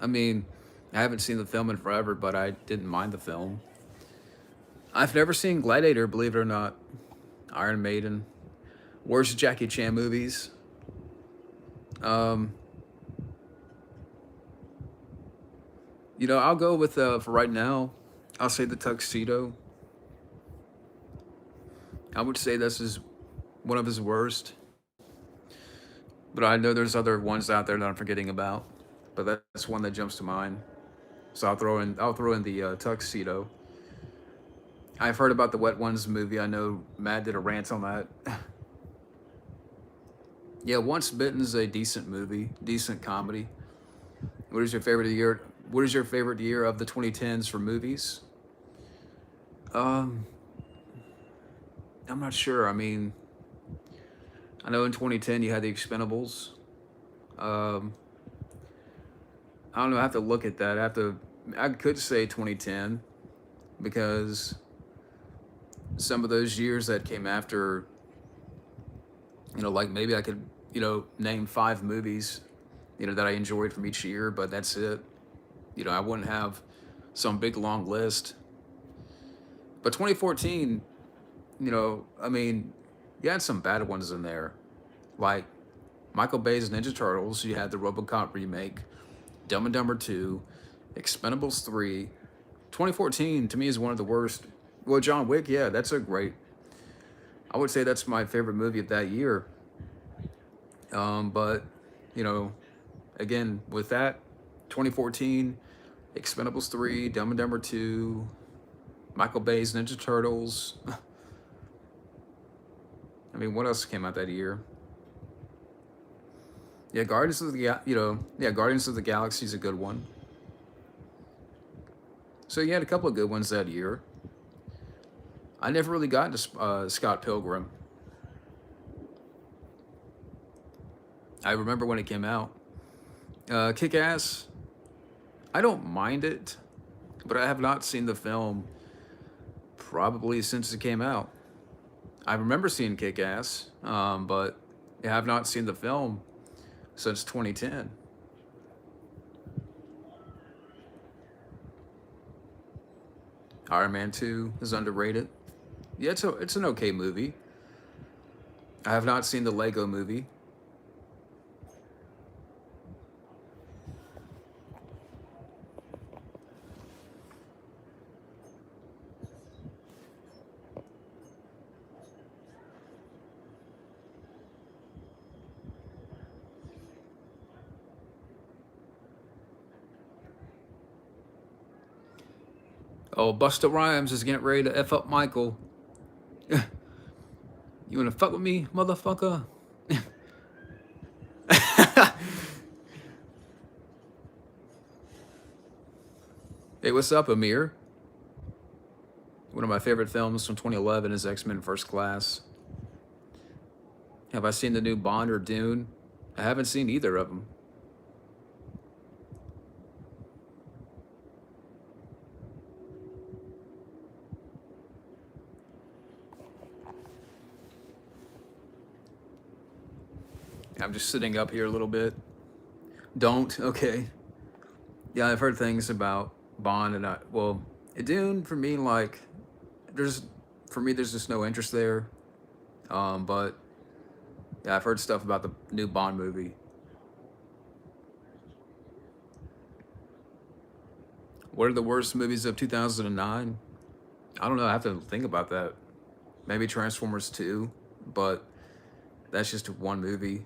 I mean, I haven't seen the film in forever, but I didn't mind the film. I've never seen Gladiator, believe it or not. Iron Maiden. Worst Jackie Chan movies. Um, I'll go with, for right now, I'll say The Tuxedo. I would say this is one of his worst. But I know there's other ones out there that I'm forgetting about. But that's one that jumps to mind. So I'll throw in the Tuxedo. I've heard about the Wet Ones movie. I know Matt did a rant on that. Yeah, Once Bitten is a decent movie, decent comedy. What is your favorite year? What is your favorite year of the 2010s for movies? Um, I'm not sure. I mean, I know in 2010 you had The Expendables. Um, I don't know. I have to look at that. I could say 2010 because some of those years that came after, like maybe I could, name 5 movies, that I enjoyed from each year, but that's it. I wouldn't have some big long list. But 2014, I mean, you had some bad ones in there, like Michael Bay's Ninja Turtles. You had the RoboCop remake, Dumb and Dumber 2, Expendables 3. 2014 to me is one of the worst. Well, John Wick, yeah, I would say that's my favorite movie of that year. But, you know, again, with that, 2014, Expendables 3, Dumb and Dumber 2, Michael Bay's Ninja Turtles. I mean, what else came out that year? Yeah, Guardians of the Galaxy is a good one. So you had a couple of good ones that year. I never really got into Scott Pilgrim. I remember when it came out. Kick Ass, I don't mind it, but I have not seen the film probably since it came out. I remember seeing Kick Ass, but I have not seen the film since 2010. Iron Man 2 is underrated. Yeah, it's an okay movie. I have not seen the Lego movie. Oh, Busta Rhymes is getting ready to F up Michael. You wanna fuck with me, motherfucker? Hey, what's up, Amir? One of my favorite films from 2011 is X-Men First Class. Have I seen the new Bond or Dune? I haven't seen either of them. I'm just sitting up here a little bit. Don't? Okay. Yeah, I've heard things about Bond and Dune for me, like, there's, for me, there's just no interest there. But yeah, I've heard stuff about the new Bond movie. What are the worst movies of 2009? I don't know. I have to think about that. Maybe Transformers 2, but that's just one movie.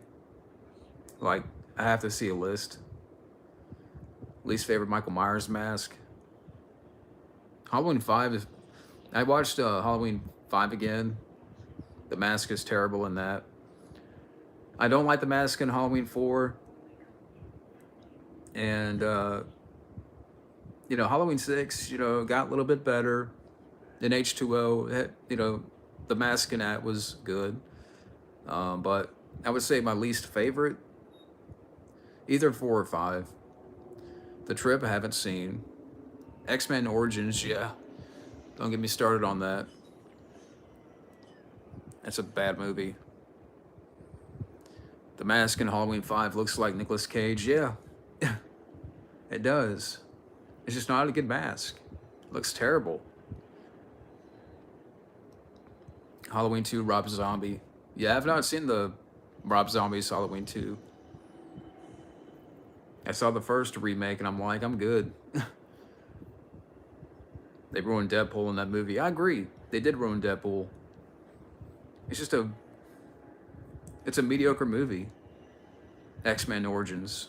Like, I have to see a list. Least favorite Michael Myers mask. Halloween 5 is. I watched Halloween 5 again. The mask is terrible in that. I don't like the mask in Halloween 4. And, Halloween 6, got a little bit better. In H2O, the mask in that was good. But I would say my least favorite, either 4 or 5. The Trip, I haven't seen. X-Men Origins, yeah. Don't get me started on that. That's a bad movie. The mask in Halloween 5 looks like Nicolas Cage, yeah. It does. It's just not a good mask. It looks terrible. Halloween 2, Rob Zombie. Yeah, I've not seen the Rob Zombie's Halloween 2. I saw the first remake and I'm like, I'm good. They ruined Deadpool in that movie. I agree. They did ruin Deadpool. It's a mediocre movie. X-Men Origins.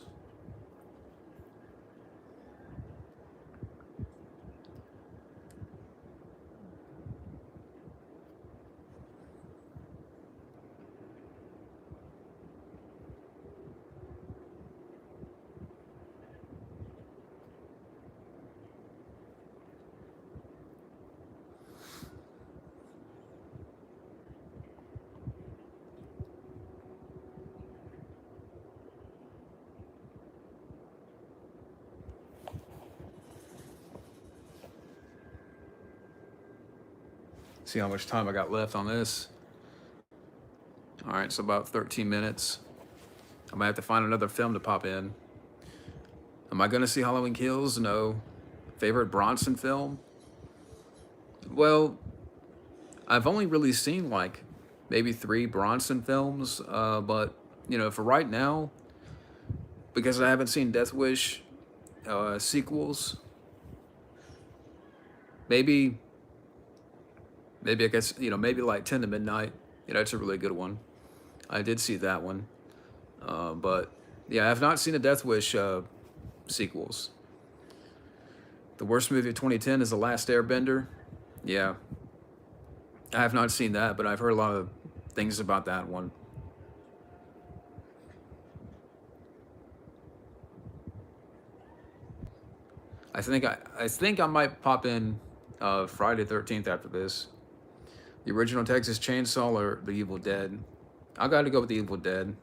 See how much time I got left on this. All right, so about 13 minutes. I might have to find another film to pop in. Am I going to see Halloween Kills? No. Favorite Bronson film? Well, I've only really seen like maybe 3 Bronson films, but for right now, because I haven't seen Death Wish sequels, maybe I guess maybe like 10 to Midnight. It's a really good one. I did see that one, but yeah, I have not seen the Death Wish sequels. The worst movie of 2010 is The Last Airbender. Yeah, I have not seen that, but I've heard a lot of things about that one. I think I might pop in Friday 13th after this. The original Texas Chainsaw or The Evil Dead? I got to go with The Evil Dead.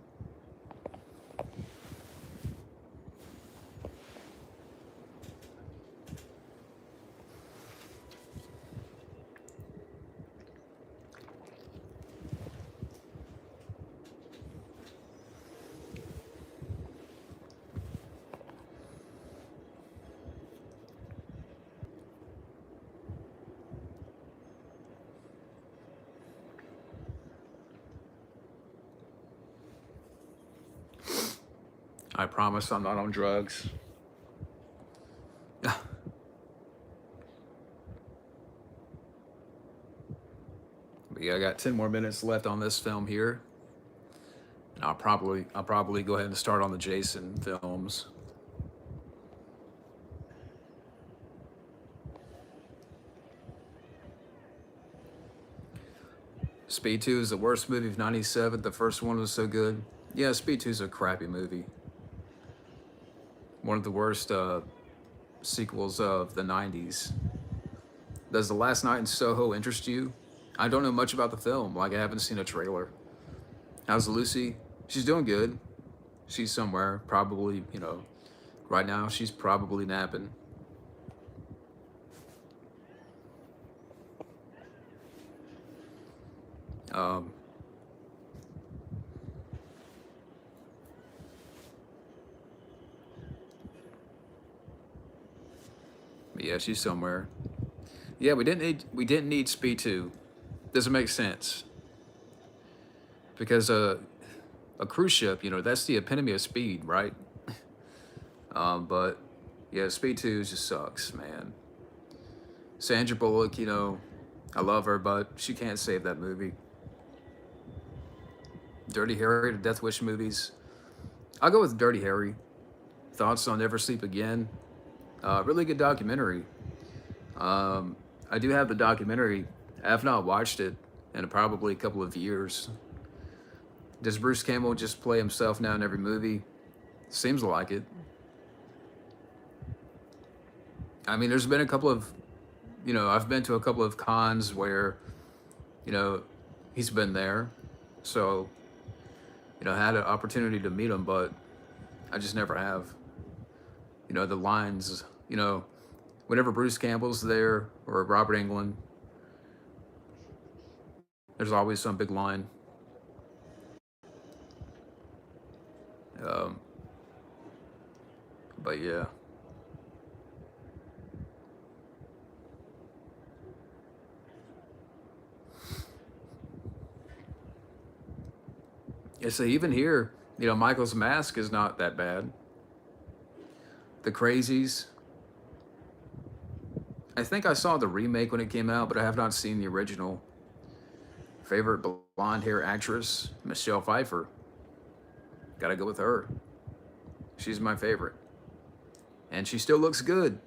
I promise I'm not on drugs. But yeah, I got 10 more minutes left on this film here. And I'll probably go ahead and start on the Jason films. Speed 2 is the worst movie of 97. The first one was so good. Yeah, Speed 2 is a crappy movie. One of the worst sequels of the 90s. Does The Last Night in Soho interest you? I don't know much about the film. Like, I haven't seen a trailer. How's Lucy? She's doing good. She's somewhere, probably, right now she's probably napping. Um, yeah, she's somewhere. Yeah, we didn't need Speed 2. Doesn't make sense because a cruise ship, that's the epitome of speed, right? But yeah, Speed 2 just sucks, man. Sandra Bullock, I love her, but she can't save that movie. Dirty Harry, the Death Wish movies. I'll go with Dirty Harry. Thoughts on Never Sleep Again. Really good documentary. I do have the documentary. I have not watched it in probably a couple of years. Does Bruce Campbell just play himself now in every movie? Seems like it. I mean, there's been a couple of, I've been to a couple of cons where, you know, he's been there. So, had an opportunity to meet him, but I just never have. The lines, whenever Bruce Campbell's there or Robert Englund, there's always some big line. Um, but yeah. Yeah, so even here, Michael's Mask is not that bad. The Crazies. I think I saw the remake when it came out, but I have not seen the original. Favorite blonde hair actress, Michelle Pfeiffer. Gotta go with her. She's my favorite. And she still looks good.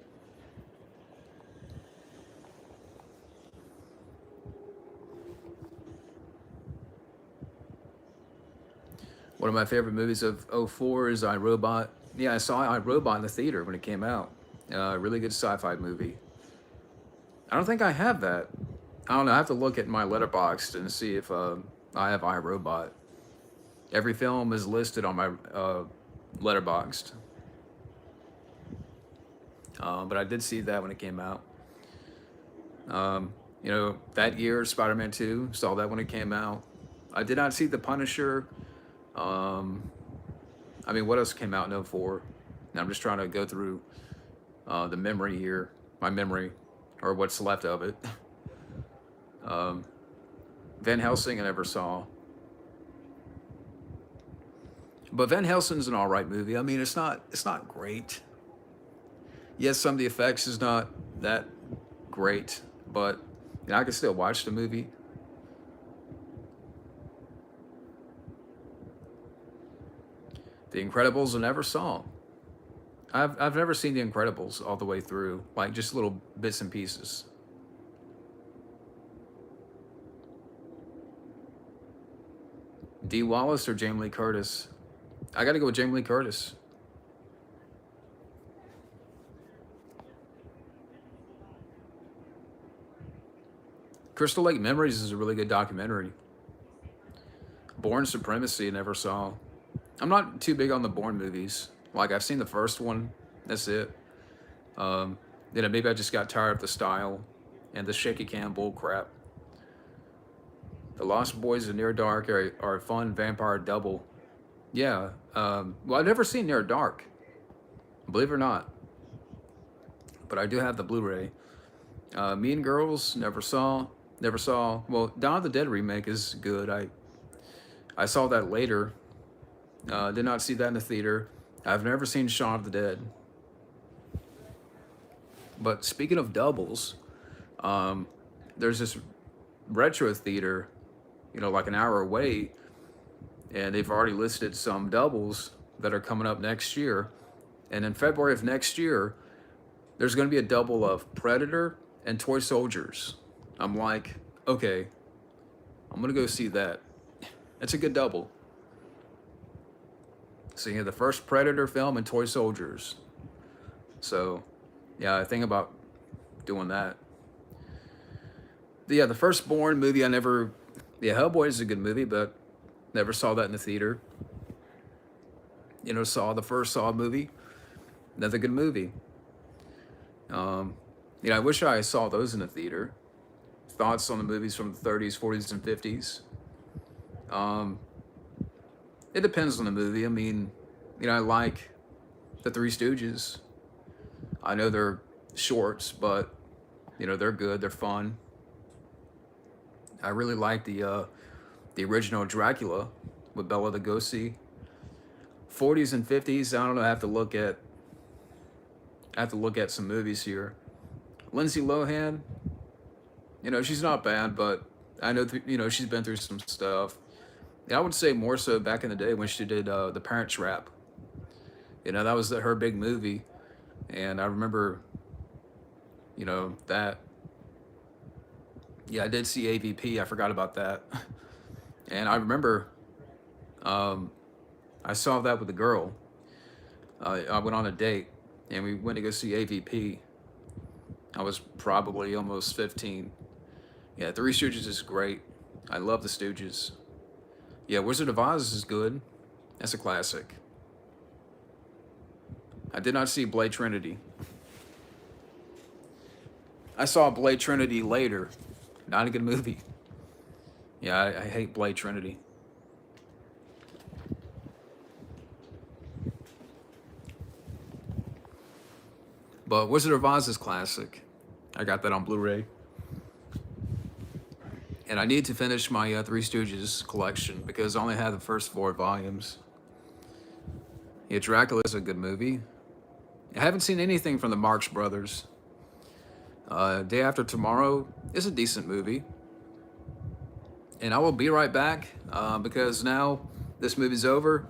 One of my favorite movies of '04 is iRobot. Yeah, I saw iRobot in the theater when it came out. Really good sci-fi movie. I don't think I have that. I don't know. I have to look at my letterboxd and see if I have iRobot. Every film is listed on my letterboxd. But I did see that when it came out. That year, Spider-Man 2, saw that when it came out. I did not see The Punisher. Um, what else came out in '04? And I'm just trying to go through the memory here, my memory, or what's left of it. Um, Van Helsing I never saw. But Van Helsing's an all right movie. I mean, it's not great. Yes, some of the effects is not that great, but I can still watch the movie. The Incredibles I never saw. I've never seen The Incredibles all the way through, like just little bits and pieces. Dee Wallace or Jamie Lee Curtis? I got to go with Jamie Lee Curtis. Crystal Lake Memories is a really good documentary. Born Supremacy I never saw. I'm not too big on the Bourne movies. Like I've seen the first one. That's it. Um, maybe I just got tired of the style and the shaky cam bull crap. The Lost Boys of Near Dark are a fun vampire double. Yeah. Well, I've never seen Near Dark, believe it or not, but I do have the Blu-ray. Mean Girls never saw. Never saw. Well, Dawn of the Dead remake is good. I saw that later. Did not see that in the theater. I've never seen Shaun of the Dead. But speaking of doubles, there's this retro theater, like an hour away, and they've already listed some doubles that are coming up next year. And in February of next year, there's going to be a double of Predator and Toy Soldiers. I'm like, okay, I'm going to go see that. It's a good double. So, the first Predator film and Toy Soldiers. So, Yeah, I think about doing that. Yeah, the Firstborn movie, I never. Yeah, Hellboy is a good movie, but never saw that in the theater. Saw the first Saw movie. Another good movie. Um, I wish I saw those in the theater. Thoughts on the movies from the 30s, 40s, and 50s? Um, it depends on the movie. I mean, I like the Three Stooges. I know they're shorts, but they're good. They're fun. I really like the original Dracula with Bela Lugosi. 40s and 50s. I don't know. I have to look at some movies here. Lindsay Lohan. She's not bad, but I know she's been through some stuff. I would say more so back in the day when she did The Parent Trap. That was her big movie, and I remember, that. Yeah, I did see AVP. I forgot about that, and I remember, um, I saw that with a girl. I went on a date, and we went to go see AVP. I was probably almost 15. Yeah, Three Stooges is great. I love the Stooges. Yeah, Wizard of Oz is good. That's a classic. I did not see Blade Trinity. I saw Blade Trinity later. Not a good movie. Yeah, I hate Blade Trinity. But Wizard of Oz is classic. I got that on Blu-ray. And I need to finish my Three Stooges collection because I only had the first 4 volumes. Yeah, Dracula is a good movie. I haven't seen anything from the Marx Brothers. Day After Tomorrow is a decent movie. And I will be right back because now this movie's over.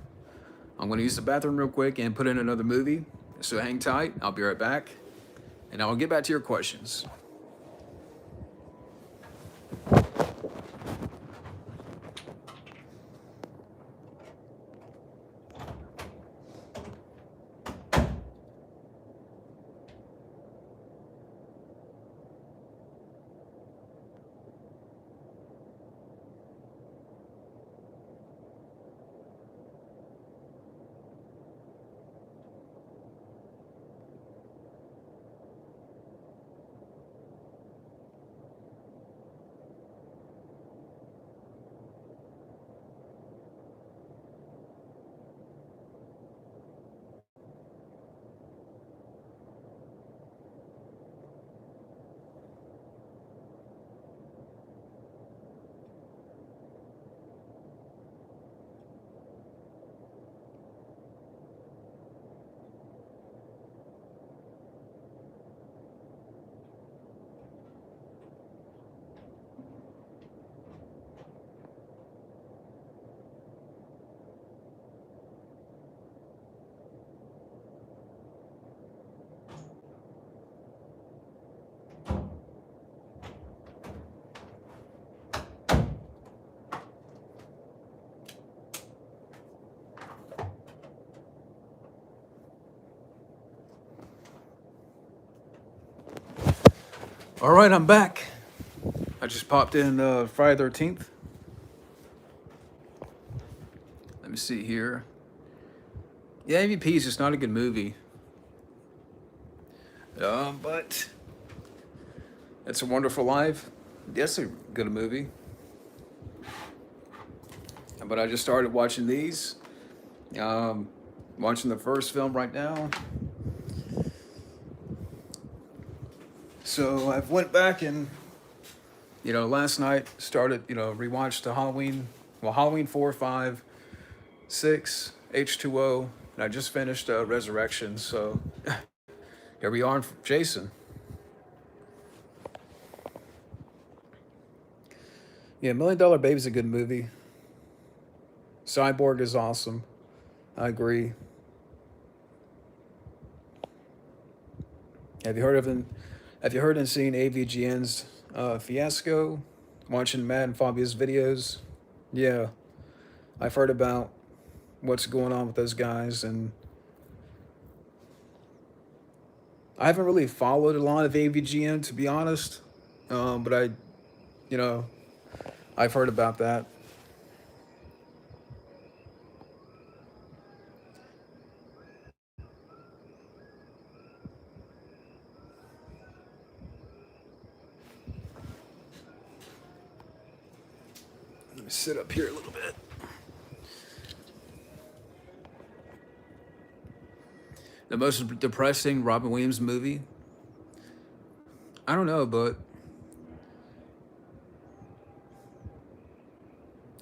I'm going to use the bathroom real quick and put in another movie. So hang tight. I'll be right back. And I will get back to your questions. All right, I'm back. I just popped in Friday 13th. Let me see here. Yeah, AVP is just not a good movie. But It's a Wonderful Life. That's a good movie. But I just started watching these. Um, Watching the first film right now. So I've went back and, last night started, rewatched the Halloween 4, 5, 6, H2O, and I just finished Resurrection. So here we are, Jason. Yeah, Million Dollar Baby's a good movie. Cyborg is awesome. I agree. Have you heard of him? Have you heard and seen AVGN's Fiasco? Watching Matt and Fabia's videos? Yeah, I've heard about what's going on with those guys, and I haven't really followed a lot of AVGN to be honest, but you know, I've heard about that. Let me sit up here a little bit. The most depressing Robin Williams movie? I don't know, but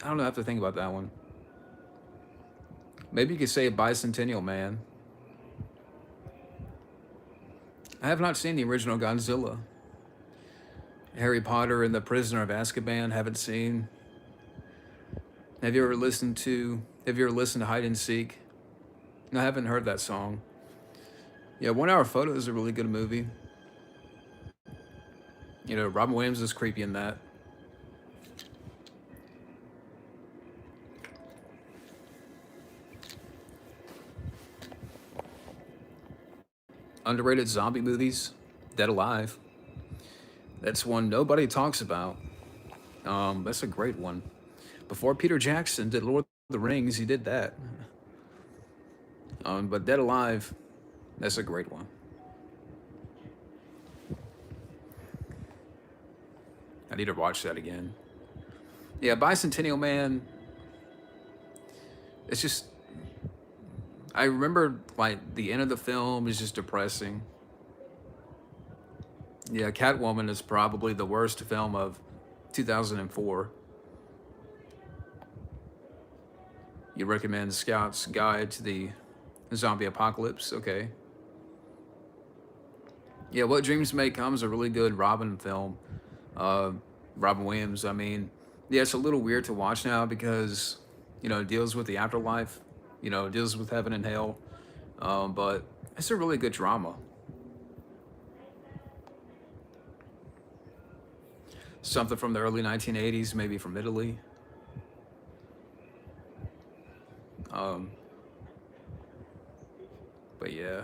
I don't know. I have to think about that one. Maybe you could say Bicentennial Man. I have not seen the original Godzilla. Harry Potter and the Prisoner of Azkaban, haven't seen. Have you ever listened to Hide and Seek? No, I haven't heard that song. Yeah, 1 Hour Photo is a really good movie. You know, Robin Williams is creepy in that. Underrated zombie movies, Dead Alive. That's one nobody talks about. That's a great one. Before Peter Jackson did Lord of the Rings, he did that. But Dead Alive, that's a great one. I need to watch that again. Yeah, Bicentennial Man. It's just, I remember like the end of the film is just depressing. Yeah, Catwoman is probably the worst film of 2004. You recommend Scout's Guide to the Zombie Apocalypse? Okay. Yeah, What Dreams May Come is a really good Robin film. Uh, Robin Williams. I mean, yeah, it's a little weird to watch now because, it deals with the afterlife, it deals with heaven and hell. But it's a really good drama. Something from the early 1980s, maybe from Italy. Um, but yeah.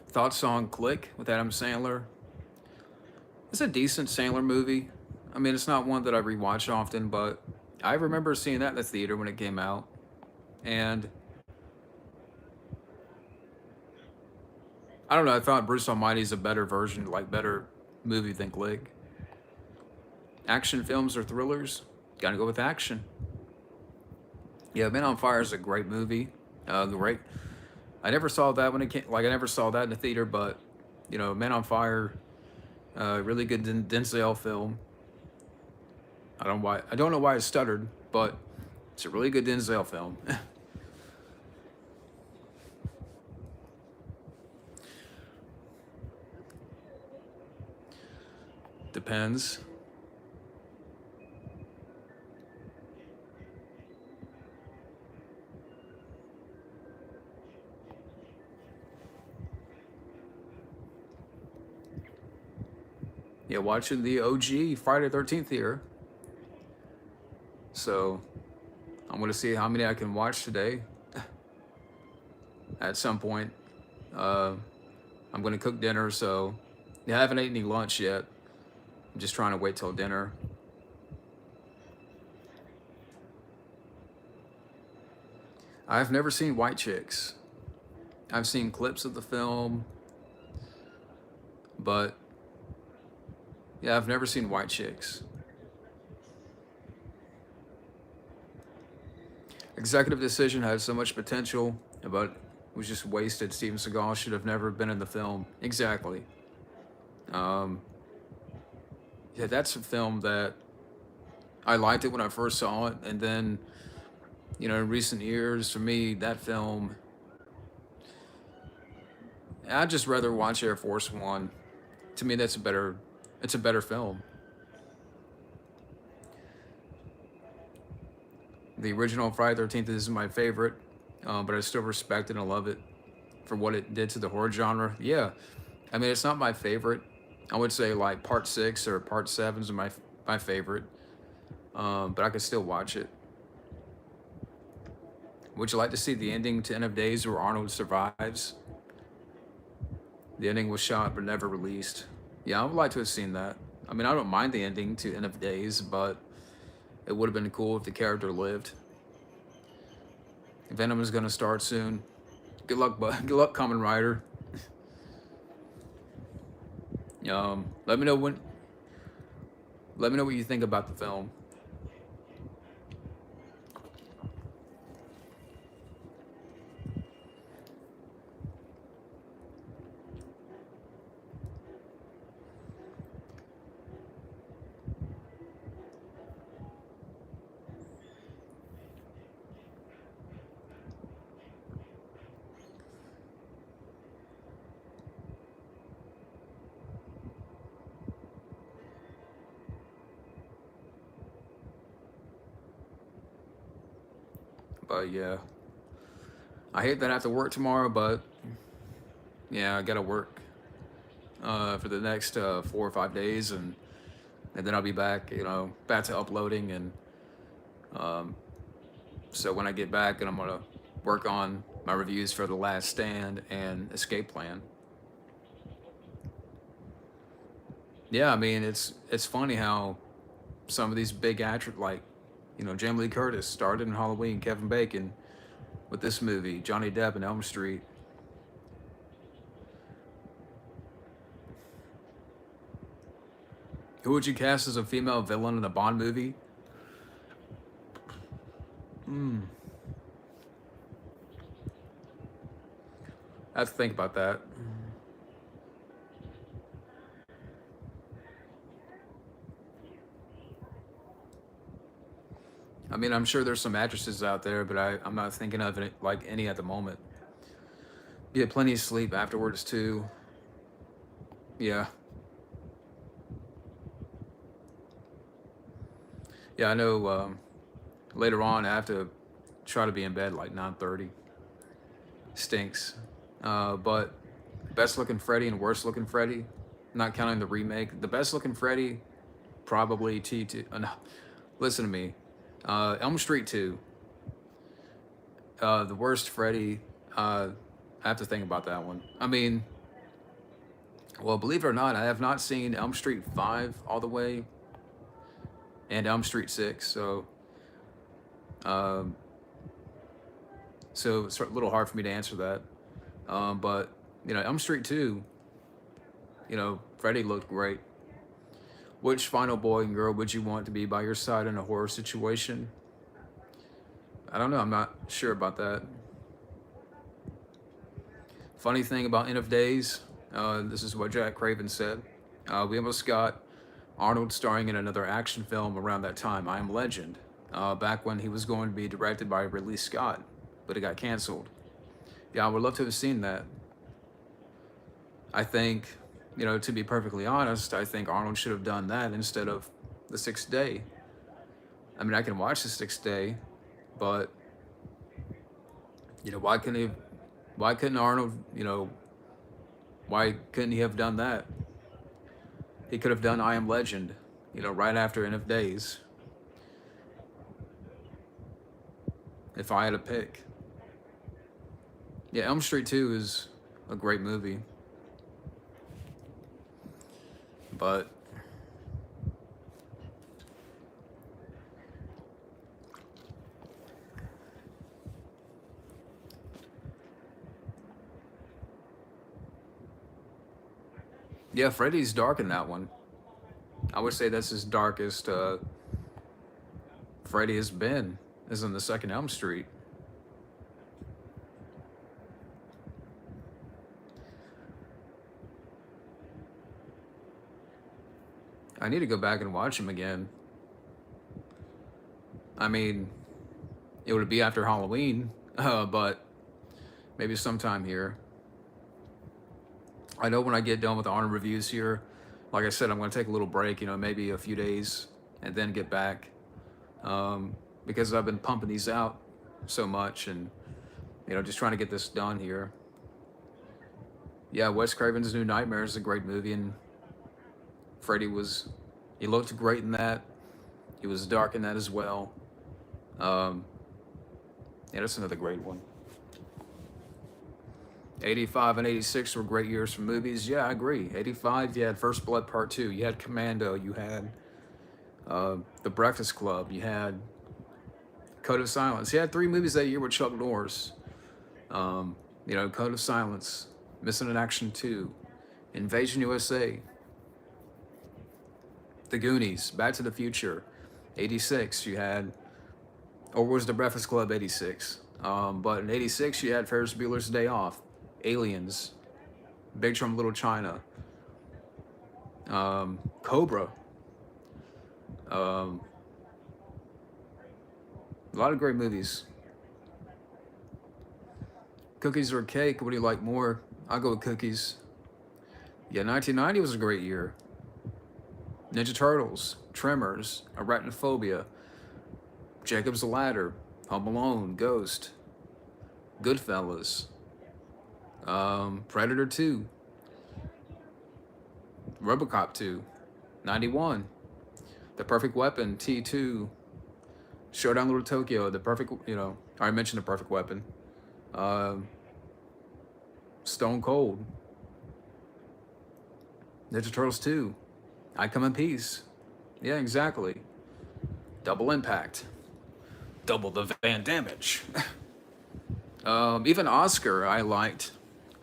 Thoughts on Click with Adam Sandler? It's a decent Sandler movie. I mean, it's not one that I rewatch often, but I remember seeing that in the theater when it came out. And I don't know, I thought Bruce Almighty's a better version, like better movie than Click. Action films or thrillers? Gotta go with action. Yeah, Men on Fire is a great movie. Great. I never saw that when it came. Like I never saw that in the theater, but Men on Fire, really good Denzel film. I don't know why it stuttered, but it's a really good Denzel film. Depends. Yeah, watching the OG Friday 13th here. So I'm gonna see how many I can watch today. At some point, uh, I'm gonna cook dinner, so I haven't eaten any lunch yet. I'm just trying to wait till dinner. I've never seen White Chicks. I've seen clips of the film, but yeah, I've never seen White Chicks. Executive Decision had so much potential, but was just wasted. Steven Seagal should have never been in the film. Exactly. Um, yeah, that's a film that I liked it when I first saw it, and then in recent years, for me, that film, I'd just rather watch Air Force One. To me, it's a better film. The original Friday 13th is my favorite, but I still respect it and love it for what it did to the horror genre. Yeah, I mean, it's not my favorite. I would say like Part 6 or Part 7 is my favorite. but I could still watch it. Would you like to see the ending to End of Days where Arnold survives? The ending was shot but never released. Yeah, I would like to have seen that. I mean, I don't mind the ending to End of Days, but it would have been cool if the character lived. Venom is gonna start soon. Good luck, good luck, Kamen Rider. Let me know when. Let me know what you think about the film. But yeah, I hate that I have to work tomorrow, but yeah, I gotta work for the next 4 or 5 days, and then I'll be back. Back to uploading, and so when I get back, and I'm gonna work on my reviews for The Last Stand and Escape Plan. Yeah, I mean it's funny how some of these big actors like Jamie Lee Curtis started in Halloween, Kevin Bacon with this movie, Johnny Depp in Elm Street. Who would you cast as a female villain in a Bond movie? I have to think about that. I mean, I'm sure there's some actresses out there, but I'm not thinking of it like any at the moment. Get plenty of sleep afterwards too. Yeah, yeah. I know. Later on, I have to try to be in bed like 9:30. Stinks. But best looking Freddy and worst looking Freddy, not counting the remake. The best looking Freddy, probably T2. No, listen to me. Elm Street 2. The worst Freddy. I have to think about that one. I mean, well, believe it or not, I have not seen Elm Street 5 all the way and Elm Street 6. Um, so it's a little hard for me to answer that. But, Elm Street 2, Freddy looked great. Which final boy and girl would you want to be by your side in a horror situation? I don't know. I'm not sure about that. Funny thing about End of Days, this is what Jack Craven said. We almost got Arnold starring in another action film around that time, I Am Legend, back when he was going to be directed by Ridley Scott, but it got canceled. Yeah, I would love to have seen that. I think, to be perfectly honest, I think Arnold should have done that instead of The Sixth Day. I mean, I can watch The Sixth Day, but why couldn't he? Why couldn't Arnold? Why couldn't he have done that? He could have done I Am Legend, right after End of Days. If I had to pick. Yeah, Elm Street 2 is a great movie. But yeah, Freddy's dark in that one. I would say that's his darkest Freddy has been, is in the second Elm Street. I need to go back and watch him again. I mean, it would be after Halloween, but maybe sometime here. I know when I get done with the Arnold reviews here, like I said, I'm going to take a little break, maybe a few days, and then get back. Because I've been pumping these out so much, and, just trying to get this done here. Yeah, Wes Craven's New Nightmare is a great movie, and Freddy he looked great in that. He was dark in that as well. Um, yeah, that's another great one. 85 and 86 were great years for movies. Yeah, I agree. 85, you had First Blood Part 2. You had Commando. You had The Breakfast Club. You had Code of Silence. You had three movies that year with Chuck Norris. Code of Silence, Missing in Action 2, Invasion USA, The Goonies, Back to the Future, 86, you had, or was The Breakfast Club 86? But in 86, you had Ferris Bueller's Day Off, Aliens, Big Trouble in Little China, Cobra, um, a lot of great movies. Cookies or cake, what do you like more? I'll go with cookies. Yeah, 1990 was a great year. Ninja Turtles, Tremors, Arachnophobia, Jacob's Ladder, Home Alone, Ghost, Goodfellas, Predator 2, RoboCop 2, 91, The Perfect Weapon, T2, Showdown Little Tokyo, I already mentioned The Perfect Weapon, Stone Cold, Ninja Turtles 2, I Come in Peace. Yeah, exactly. Double Impact. Double the Van damage. Even Oscar, I liked.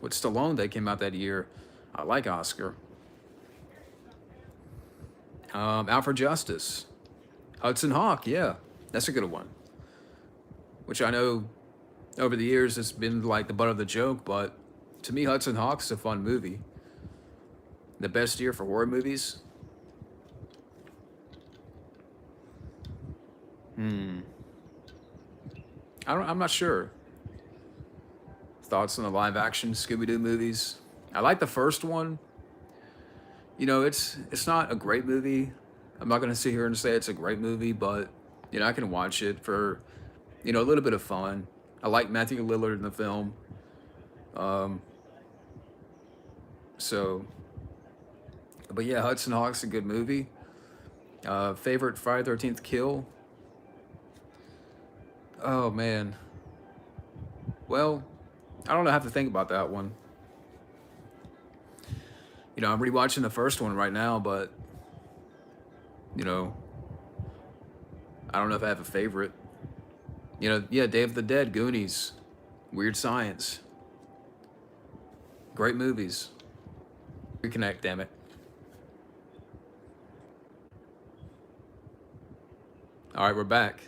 With Stallone, that came out that year. I like Oscar. Out for Justice. Hudson Hawk, yeah. That's a good one. Which I know over the years it's been like the butt of the joke, but to me, Hudson Hawk's a fun movie. The best year for horror movies? I'm not sure. Thoughts on the live action Scooby-Doo movies? I like the first one. It's not a great movie. I'm not gonna sit here and say it's a great movie, but I can watch it for a little bit of fun. I like Matthew Lillard in the film. So, but yeah, Hudson Hawk's a good movie. Favorite Friday 13th kill? Oh man. Well, I don't know. I have to think about that one. I'm rewatching the first one right now, but you know, I don't know if I have a favorite. Yeah, Day of the Dead, Goonies, Weird Science, great movies. Reconnect, damn it. All right, we're back.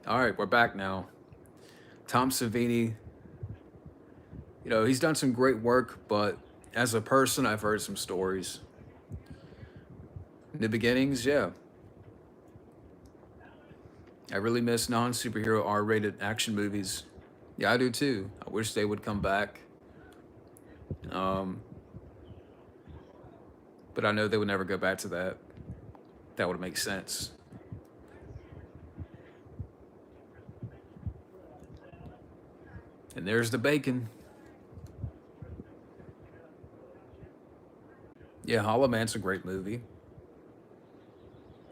All right, we're back now. Tom Savini, he's done some great work, but as a person, I've heard some stories. In the beginnings, yeah. I really miss non-superhero R-rated action movies. Yeah, I do too. I wish they would come back. But I know they would never go back to that. That would make sense. And there's the bacon. Yeah, Hollow Man's a great movie.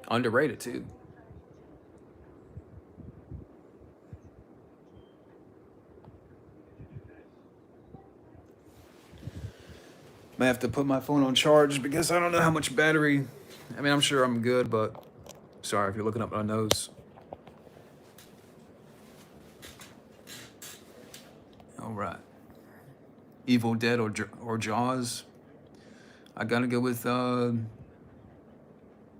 Underrated too. May have to put my phone on charge because I don't know how much battery. I mean, I'm sure I'm good, but sorry if you're looking up my nose. All right. Evil Dead or Jaws. I gotta go with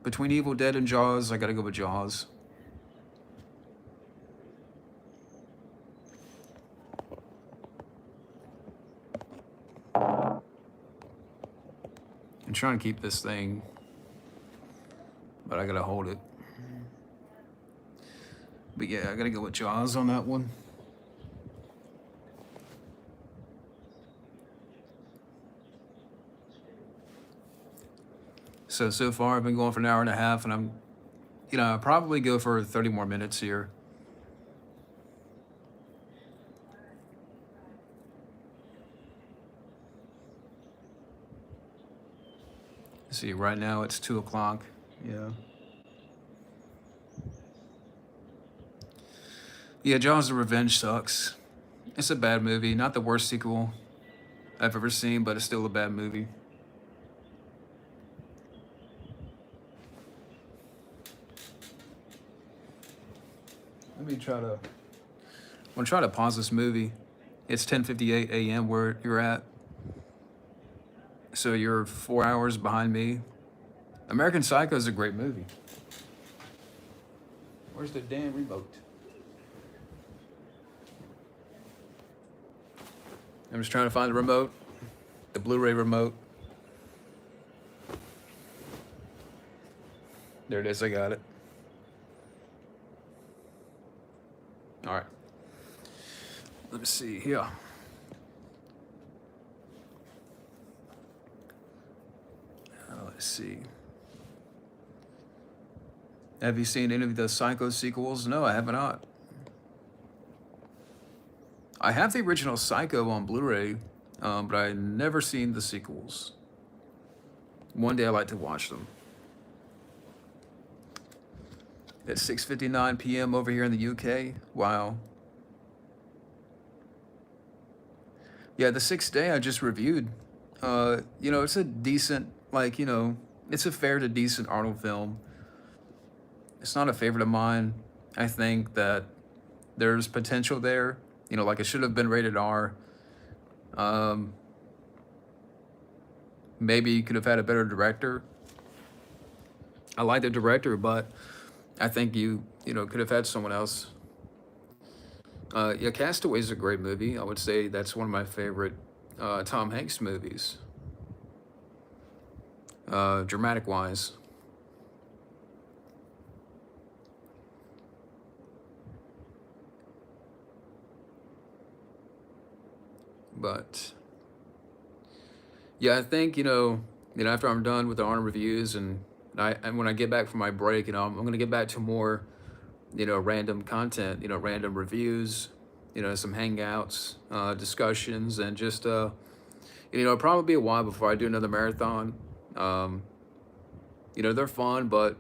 between Evil Dead and Jaws. I gotta go with Jaws. I'm trying to keep this thing, but I gotta hold it. But yeah, I gotta go with Jaws on that one. So far I've been going for an hour and a half, and I'll probably go for 30 more minutes here. See, right now it's 2 o'clock. Yeah. Yeah, Jaws: The Revenge sucks. It's a bad movie. Not the worst sequel I've ever seen, but it's still a bad movie. Let me try to. I'm gonna try to pause this movie. It's 10:58 a.m. where you're at, so you're 4 hours behind me. American Psycho is a great movie. Where's the damn remote? I'm just trying to find the remote, the Blu-ray remote. There it is. I got it. All right. Let me see here. Let's see. Have you seen any of the Psycho sequels? No, I have not. I have the original Psycho on Blu-ray, but I never seen the sequels. One day I'd like to watch them. It's 6:59 p.m. over here in the UK. Wow. Yeah, The Sixth Day I just reviewed. It's a decent, it's a fair to decent Arnold film. It's not a favorite of mine. I think that there's potential there. Like it should have been rated R. Maybe you could have had a better director. I like the director, but I think you could have had someone else. Yeah, Castaway is a great movie. I would say that's one of my favorite Tom Hanks movies, dramatic wise. But yeah, I think after I'm done with the Arnold reviews and when I get back from my break, I'm gonna get back to more random content, random reviews, some hangouts, discussions, and just it'll probably be a while before I do another marathon. They're fun, but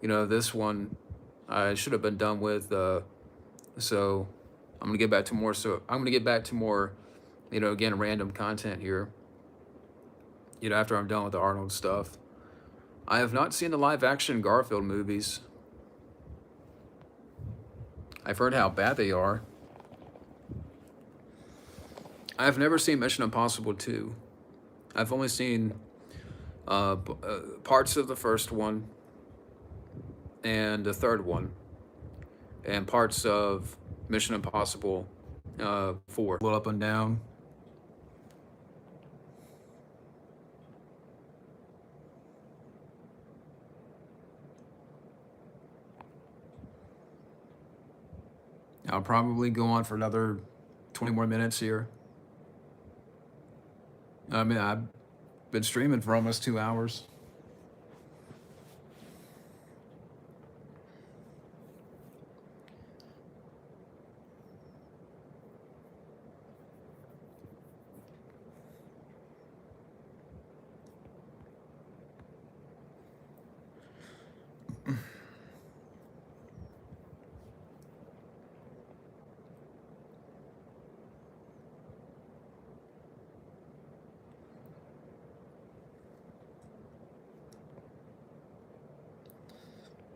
this one I should have been done with. So I'm gonna get back to more. So I'm gonna get back to more, again, random content here. After I'm done with the Arnold stuff. I have not seen the live-action Garfield movies. I've heard how bad they are. I've never seen Mission Impossible 2. I've only seen parts of the first one and the third one, and parts of Mission Impossible 4. A little up and down. I'll probably go on for another 20 more minutes here. I mean, I've been streaming for almost 2 hours.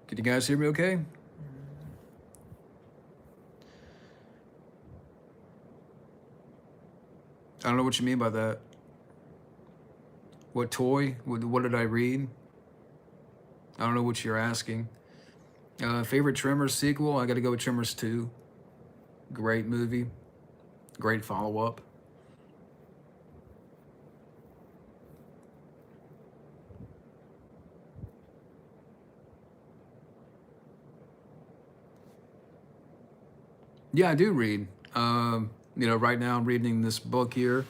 Can you guys hear me okay? I don't know what you mean by that. What toy? What did I read? I don't know what you're asking. Favorite Tremor sequel? I got to go with Tremors 2. Great movie. Great follow-up. Yeah, I do read. Right now I'm reading this book here.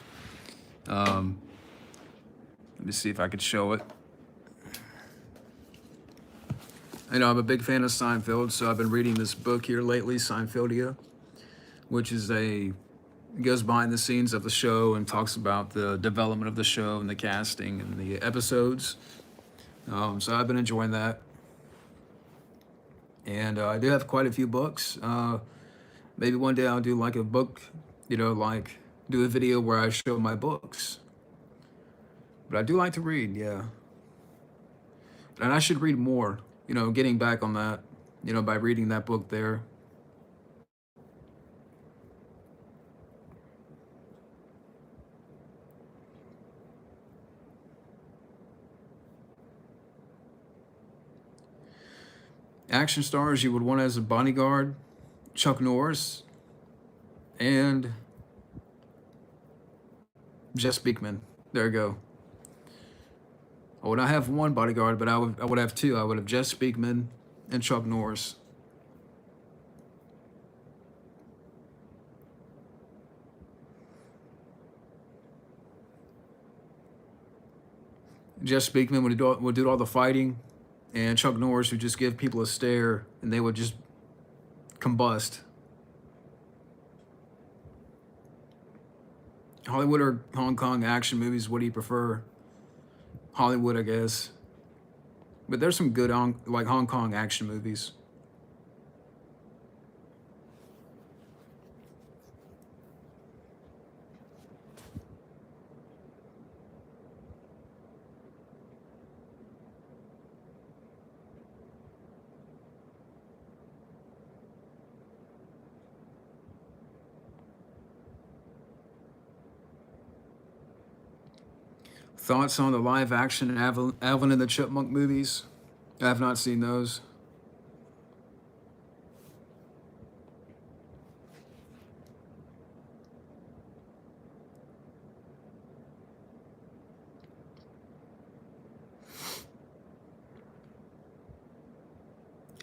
Let me see if I could show it. I'm a big fan of Seinfeld, so I've been reading this book here lately, Seinfeldia, which is goes behind the scenes of the show and talks about the development of the show and the casting and the episodes. So I've been enjoying that. And I do have quite a few books. Maybe one day I'll do like a book, like do a video where I show my books. But I do like to read, yeah. And I should read more, getting back on that, by reading that book there. Action stars you would want as a bodyguard: Chuck Norris and Jess Beekman. There you go. I would not have one bodyguard, but I would have two. I would have Jess Beekman and Chuck Norris. Jess Beekman would do all the fighting, and Chuck Norris would just give people a stare, and they would just combust. Hollywood or Hong Kong action movies? What do you prefer? Hollywood, I guess. But there's some good like Hong Kong action movies. Thoughts on the live action Alvin and the Chipmunk movies? I have not seen those.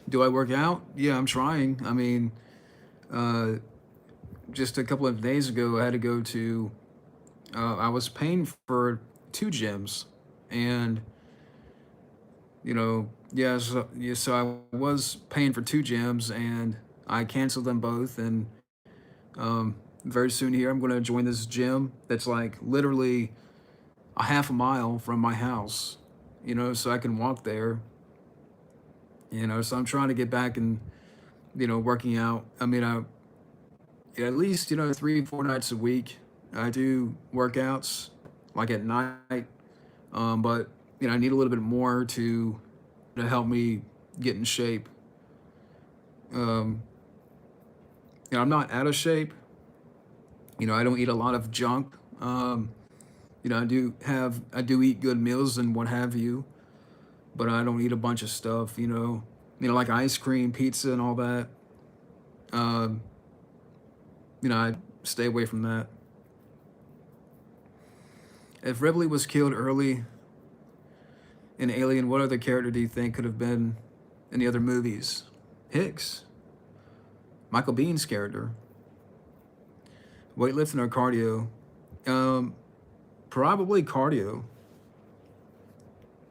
Do I work out? Yeah, I'm trying. I mean, uh, just a couple of days ago, I had to go to. I was paying for two gyms, and so I was paying for two gyms, and I canceled them both, and very soon here I'm going to join this gym that's like literally a half a mile from my house, so I can walk there. So I'm trying to get back and working out. I mean, at least 3 4 nights a week I do workouts like at night. But I need a little bit more to help me get in shape. um I'm not out of shape. I don't eat a lot of junk. I do eat good meals and what have you, but I don't eat a bunch of stuff, like ice cream, pizza, and all that. um I stay away from that. If Ripley was killed early in Alien, what other character do you think could have been in the other movies? Hicks, Michael Bean's character. Weightlifting or cardio? Um, Probably cardio.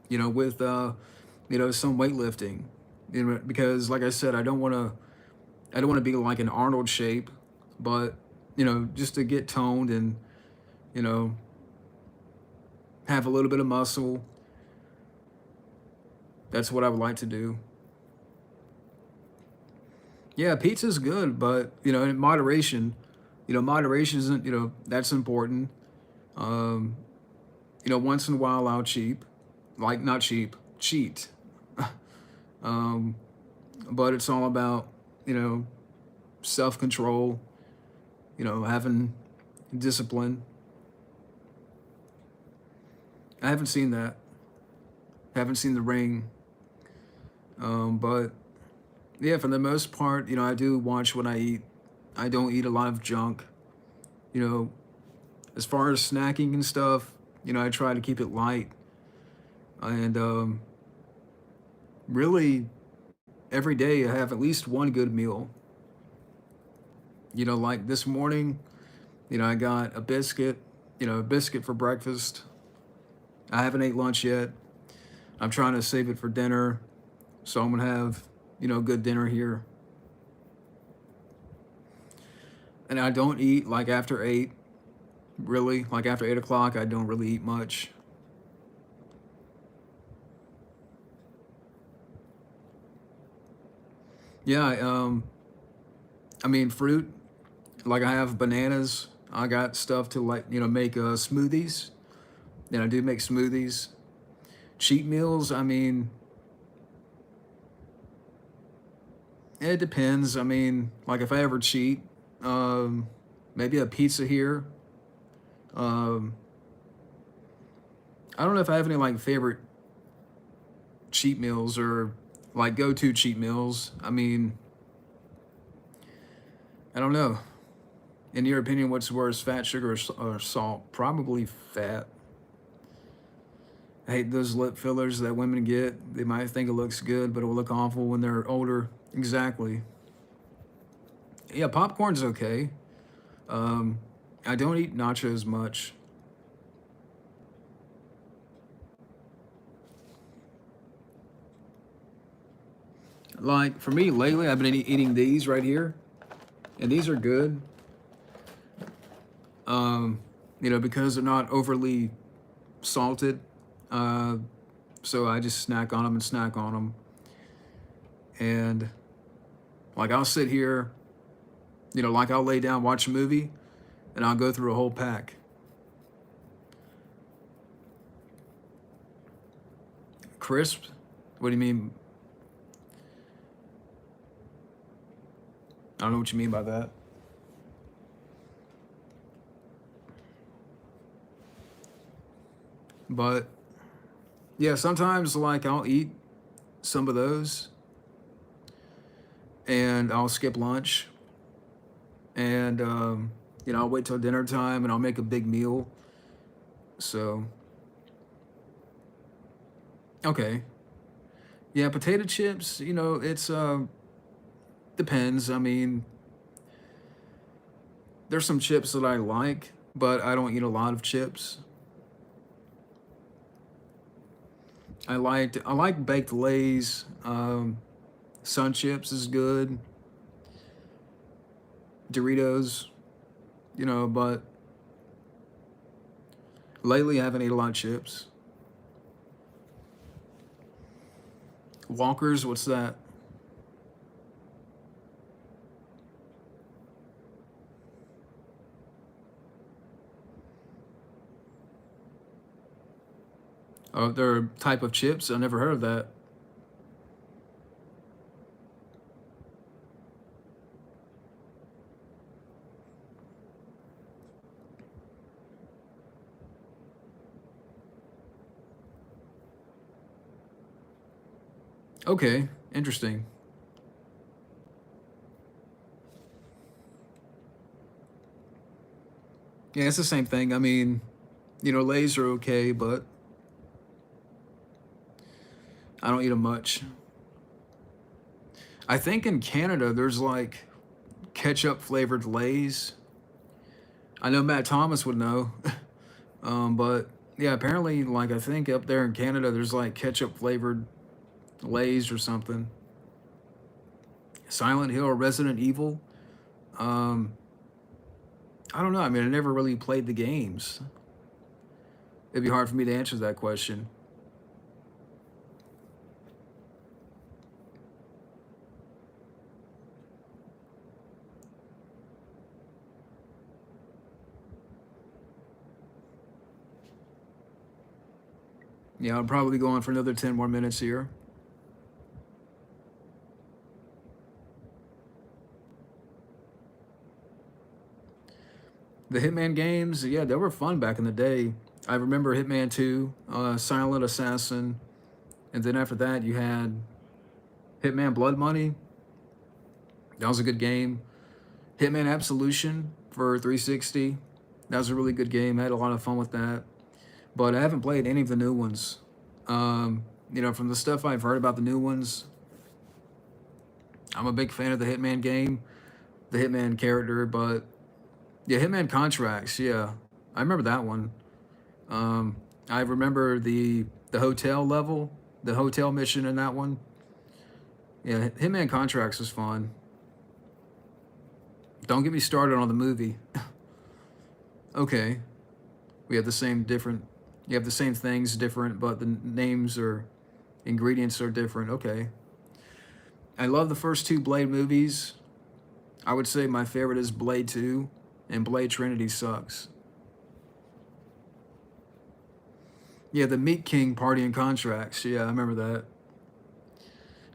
With some weightlifting. Because like I said, I don't want to be like an Arnold shape, but just to get toned and you know have a little bit of muscle. That's what I would like to do. Yeah, pizza's good, but in moderation. Moderation isn't, that's important. Um, Once in a while I'll cheap, like not cheap, cheat. um, but it's all about, you know, self control, having discipline. I haven't seen that. Haven't seen The Ring. But yeah, for the most part, I do watch what I eat. I don't eat a lot of junk. You know, as far as snacking and stuff, I try to keep it light. And really, every day I have at least one good meal. Like this morning, I got a biscuit for breakfast. I haven't ate lunch yet. I'm trying to save it for dinner. So I'm going to have, good dinner here. And I don't eat like after 8, really. Like after 8 o'clock, I don't really eat much. Yeah, I mean, fruit. Like I have bananas. I got stuff to like make smoothies. And I do make smoothies. Cheat meals. I mean, it depends. I mean, like if I ever cheat, um, maybe a pizza here. Um, I don't know if I have any like favorite cheat meals or like go-to cheat meals. I mean, I don't know. In your opinion, what's worse, fat, sugar, or salt? Probably fat. I hate those lip fillers that women get. They might think it looks good, but it will look awful when they're older. Exactly. Yeah, popcorn's okay. Um, I don't eat nachos much. Like for me lately, I've been eating these right here, and these are good. Um, because they're not overly salted. Uh, so I just snack on them and snack on them. And like I'll sit here, like I'll lay down, watch a movie, and I'll go through a whole pack. Crisp? What do you mean? I don't know what you mean by that. But yeah, sometimes like I'll eat some of those and I'll skip lunch and I'll wait till dinner time and I'll make a big meal. So okay. Yeah, potato chips, it's depends. I mean, there's some chips that I like, but I don't eat a lot of chips. I like baked lays. Sun chips is good. Doritos, but lately I haven't ate a lot of chips. Walkers, what's that? Oh, they're a type of chips. I never heard of that. Okay, interesting. Yeah, it's the same thing. I mean, Lays are okay, but I don't eat them much. I think in Canada there's like ketchup flavored Lays. I know Matt Thomas would know, but yeah, apparently, like I think up there in Canada there's like ketchup flavored Lays or something. Silent Hill or Resident Evil. Um, I don't know. I mean, I never really played the games. It'd be hard for me to answer that question. Yeah, I'll probably go on for another 10 more minutes here. The Hitman games, yeah, they were fun back in the day. I remember Hitman 2, Silent Assassin, and then after that you had Hitman Blood Money. That was a good game. Hitman Absolution for 360. That was a really good game. I had a lot of fun with that. But I haven't played any of the new ones. From the stuff I've heard about the new ones, I'm a big fan of the Hitman game, the Hitman character, but yeah, Hitman Contracts, yeah. I remember that one. Um, I remember the hotel level, the hotel mission in that one. Yeah, Hitman Contracts was fun. Don't get me started on the movie. Okay, we have the same different. You have the same things different, but the names or ingredients are different. Okay, I love the first two Blade movies. I would say my favorite is Blade 2, and Blade Trinity sucks. Yeah, the Meat King Party and Contracts. Yeah, I remember that.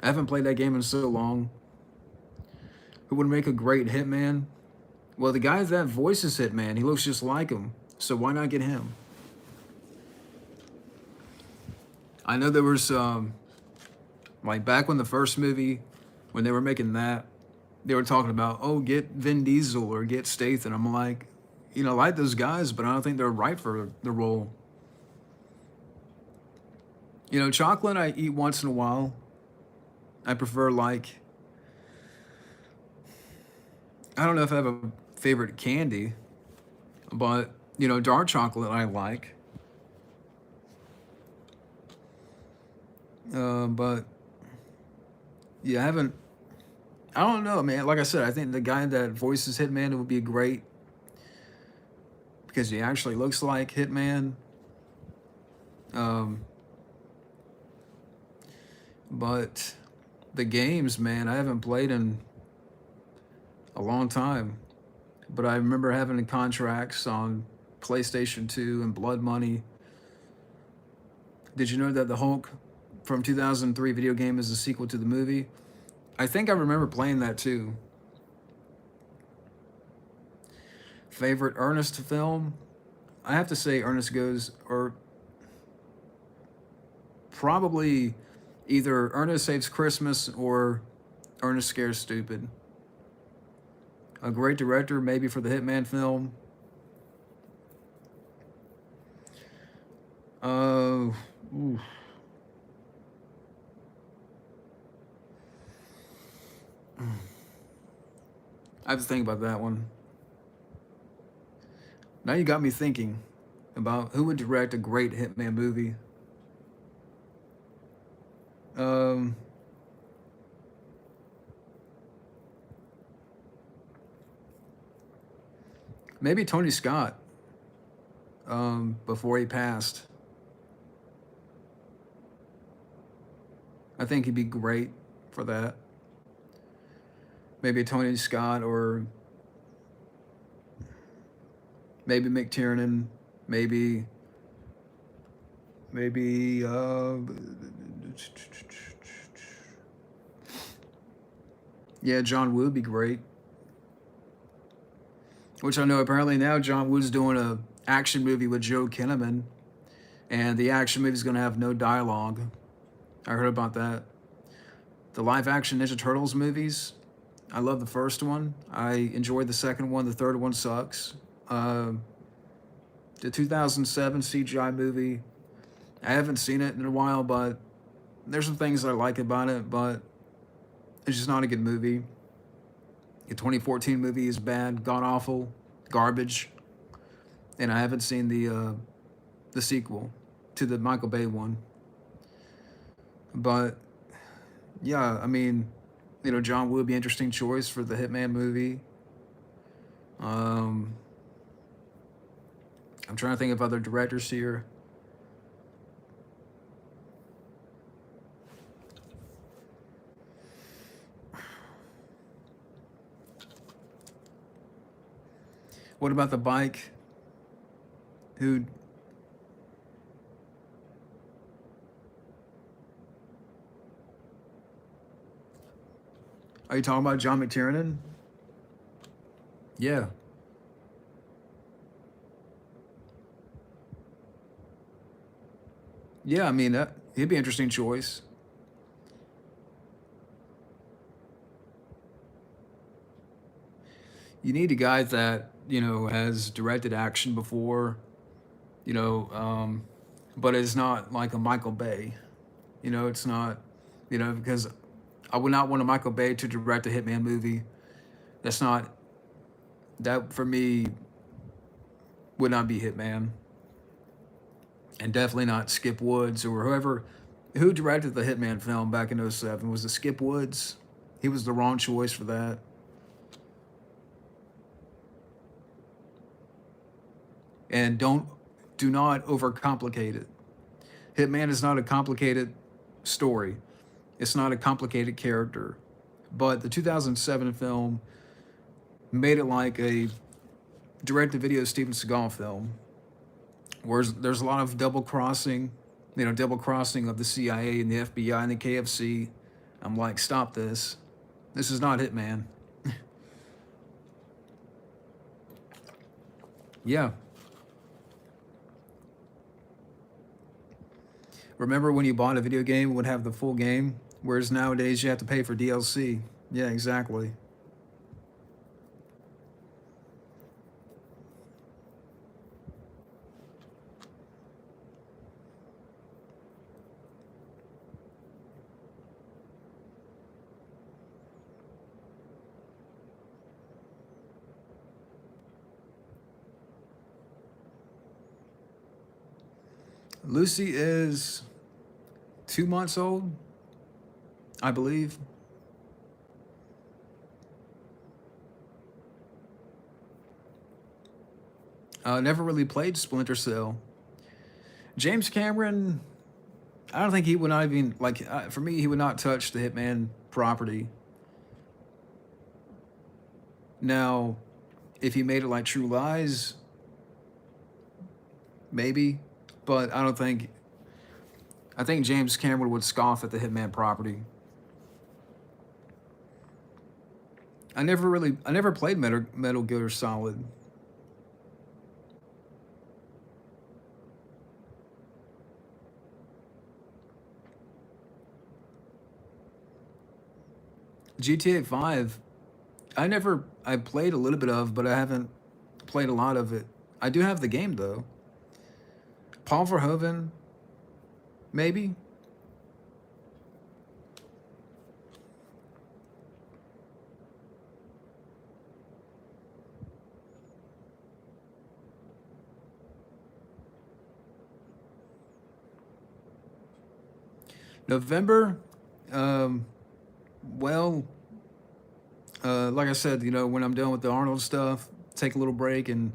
I haven't played that game in so long. Who would make a great Hitman? Well, the guy that voices Hitman, he looks just like him. So why not get him? I know there was like back when the first movie, when they were making that, they were talking about, oh, get Vin Diesel or get Statham. I'm like, you know, I like those guys, but I don't think they're right for the role. You know, chocolate I eat once in a while. I prefer like, I don't know if I have a favorite candy, but you know, dark chocolate I like. But yeah, I haven't. I don't know, man. Like I said, I think the guy that voices Hitman would be great because he actually looks like Hitman. Um, but the games, man, I haven't played in a long time. But I remember having the contracts on PlayStation 2 and Blood Money. Did you know that the Hulk from 2003 video game is a sequel to the movie? I think I remember playing that too. Favorite Ernest film? I have to say Ernest Goes, or probably either Ernest Saves Christmas or Ernest Scares Stupid. A great director, maybe for the Hitman film. Ooh. I have to think about that one. Now you got me thinking about who would direct a great Hitman movie. Um, Maybe Tony Scott. Before he passed, I think he'd be great for that. Maybe Tony Scott or maybe McTiernan. Maybe maybe yeah, John Woo would be great. Which I know apparently now John Woo's doing a action movie with Joe Kinnaman, and the action movie is going to have no dialogue. I heard about that. The live action Ninja Turtles movies, I love the first one. I enjoyed the second one. The third one sucks. The 2007 CGI movie, I haven't seen it in a while, but there's some things that I like about it, but it's just not a good movie. The 2014 movie is bad, god awful, garbage, and I haven't seen the sequel to the Michael Bay one. But yeah, I mean, you know, John Woo would be an interesting choice for the Hitman movie. I'm trying to think of other directors here. What about the bike? Who? Are you talking about John McTiernan? Yeah. Yeah, I mean, he'd be an interesting choice. You need a guy that, you know, has directed action before, you know, but it's not like a Michael Bay. You know, it's not, you know, because I would not want a Michael Bay to direct a Hitman movie. That's not, that for me would not be Hitman. And definitely not Skip Woods or whoever, who directed the Hitman film back in '07. Was it Skip Woods? He was the wrong choice for that. And do not overcomplicate it. Hitman is not a complicated story. It's not a complicated character. But the 2007 film made it like a direct-to-video Steven Seagal film, where there's a lot of double crossing of the CIA and the FBI and the KFC. I'm like, stop this. This is not Hitman. Yeah. Remember when you bought a video game, it would have the full game, whereas nowadays you have to pay for DLC. Yeah, exactly. Lucy is 2 months old, I believe. Never really played Splinter Cell. James Cameron, I don't think he would not even like. For me, he would not touch the Hitman property. Now, if he made it like True Lies, maybe, but I don't think. I think James Cameron would scoff at the Hitman property. I never played Metal Gear Solid. GTA 5, I played a little bit of, but I haven't played a lot of it. I do have the game though. Paul Verhoeven, maybe. November, um, well, like I said, when I'm done with the Arnold stuff, take a little break, and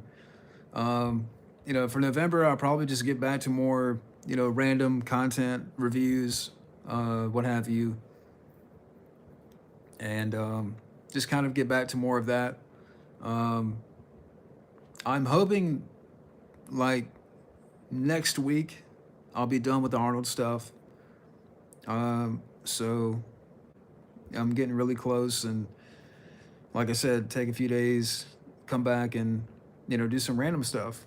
for November, I'll probably just get back to more, random content reviews, what have you, and just kind of get back to more of that. Um, I'm hoping, like, next week, I'll be done with the Arnold stuff. So I'm getting really close, and like I said, take a few days, come back, and do some random stuff.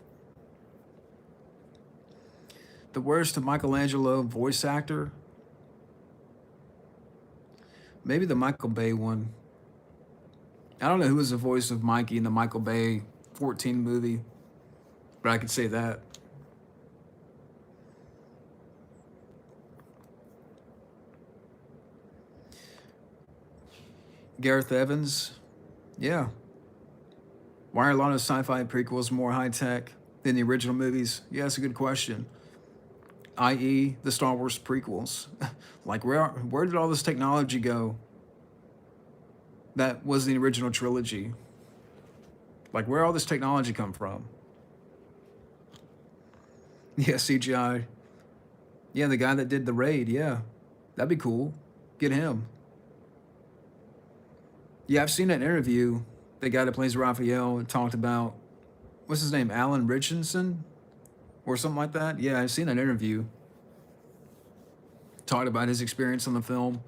The worst Michelangelo voice actor, maybe the Michael Bay one. I don't know who was the voice of Mikey in the Michael Bay 14 movie, but I could say that. Gareth Evans, yeah. Why are a lot of sci-fi prequels more high-tech than the original movies? Yeah, that's a good question. I.e., the Star Wars prequels. Like, where did all this technology go that was the original trilogy? Like, where all this technology come from? Yeah, CGI. Yeah, the guy that did the raid, yeah. That'd be cool. Get him. Yeah, I've seen that interview. The guy that plays Raphael talked about, what's his name, Alan Richardson? Or something like that. Yeah, I've seen that interview. Talked about his experience on the film.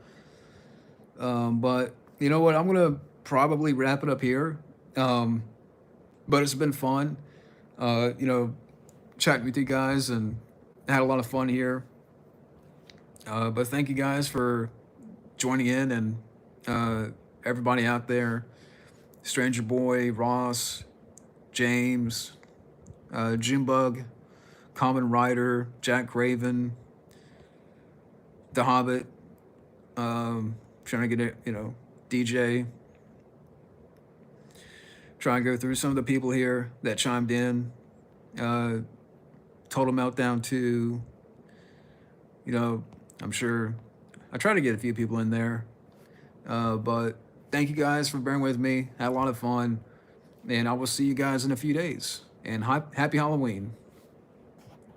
But you know what? I'm going to probably wrap it up here. But it's been fun, chatting with you guys, and had a lot of fun here. But thank you guys for joining in, and everybody out there, Stranger Boy, Ross, James, Junebug, Common Rider, Jack Craven, The Hobbit, trying to get it, DJ. Try and go through some of the people here that chimed in. Total Meltdown 2, I'm sure I try to get a few people in there. But thank you guys for bearing with me. Had a lot of fun. And I will see you guys in a few days. And happy Halloween.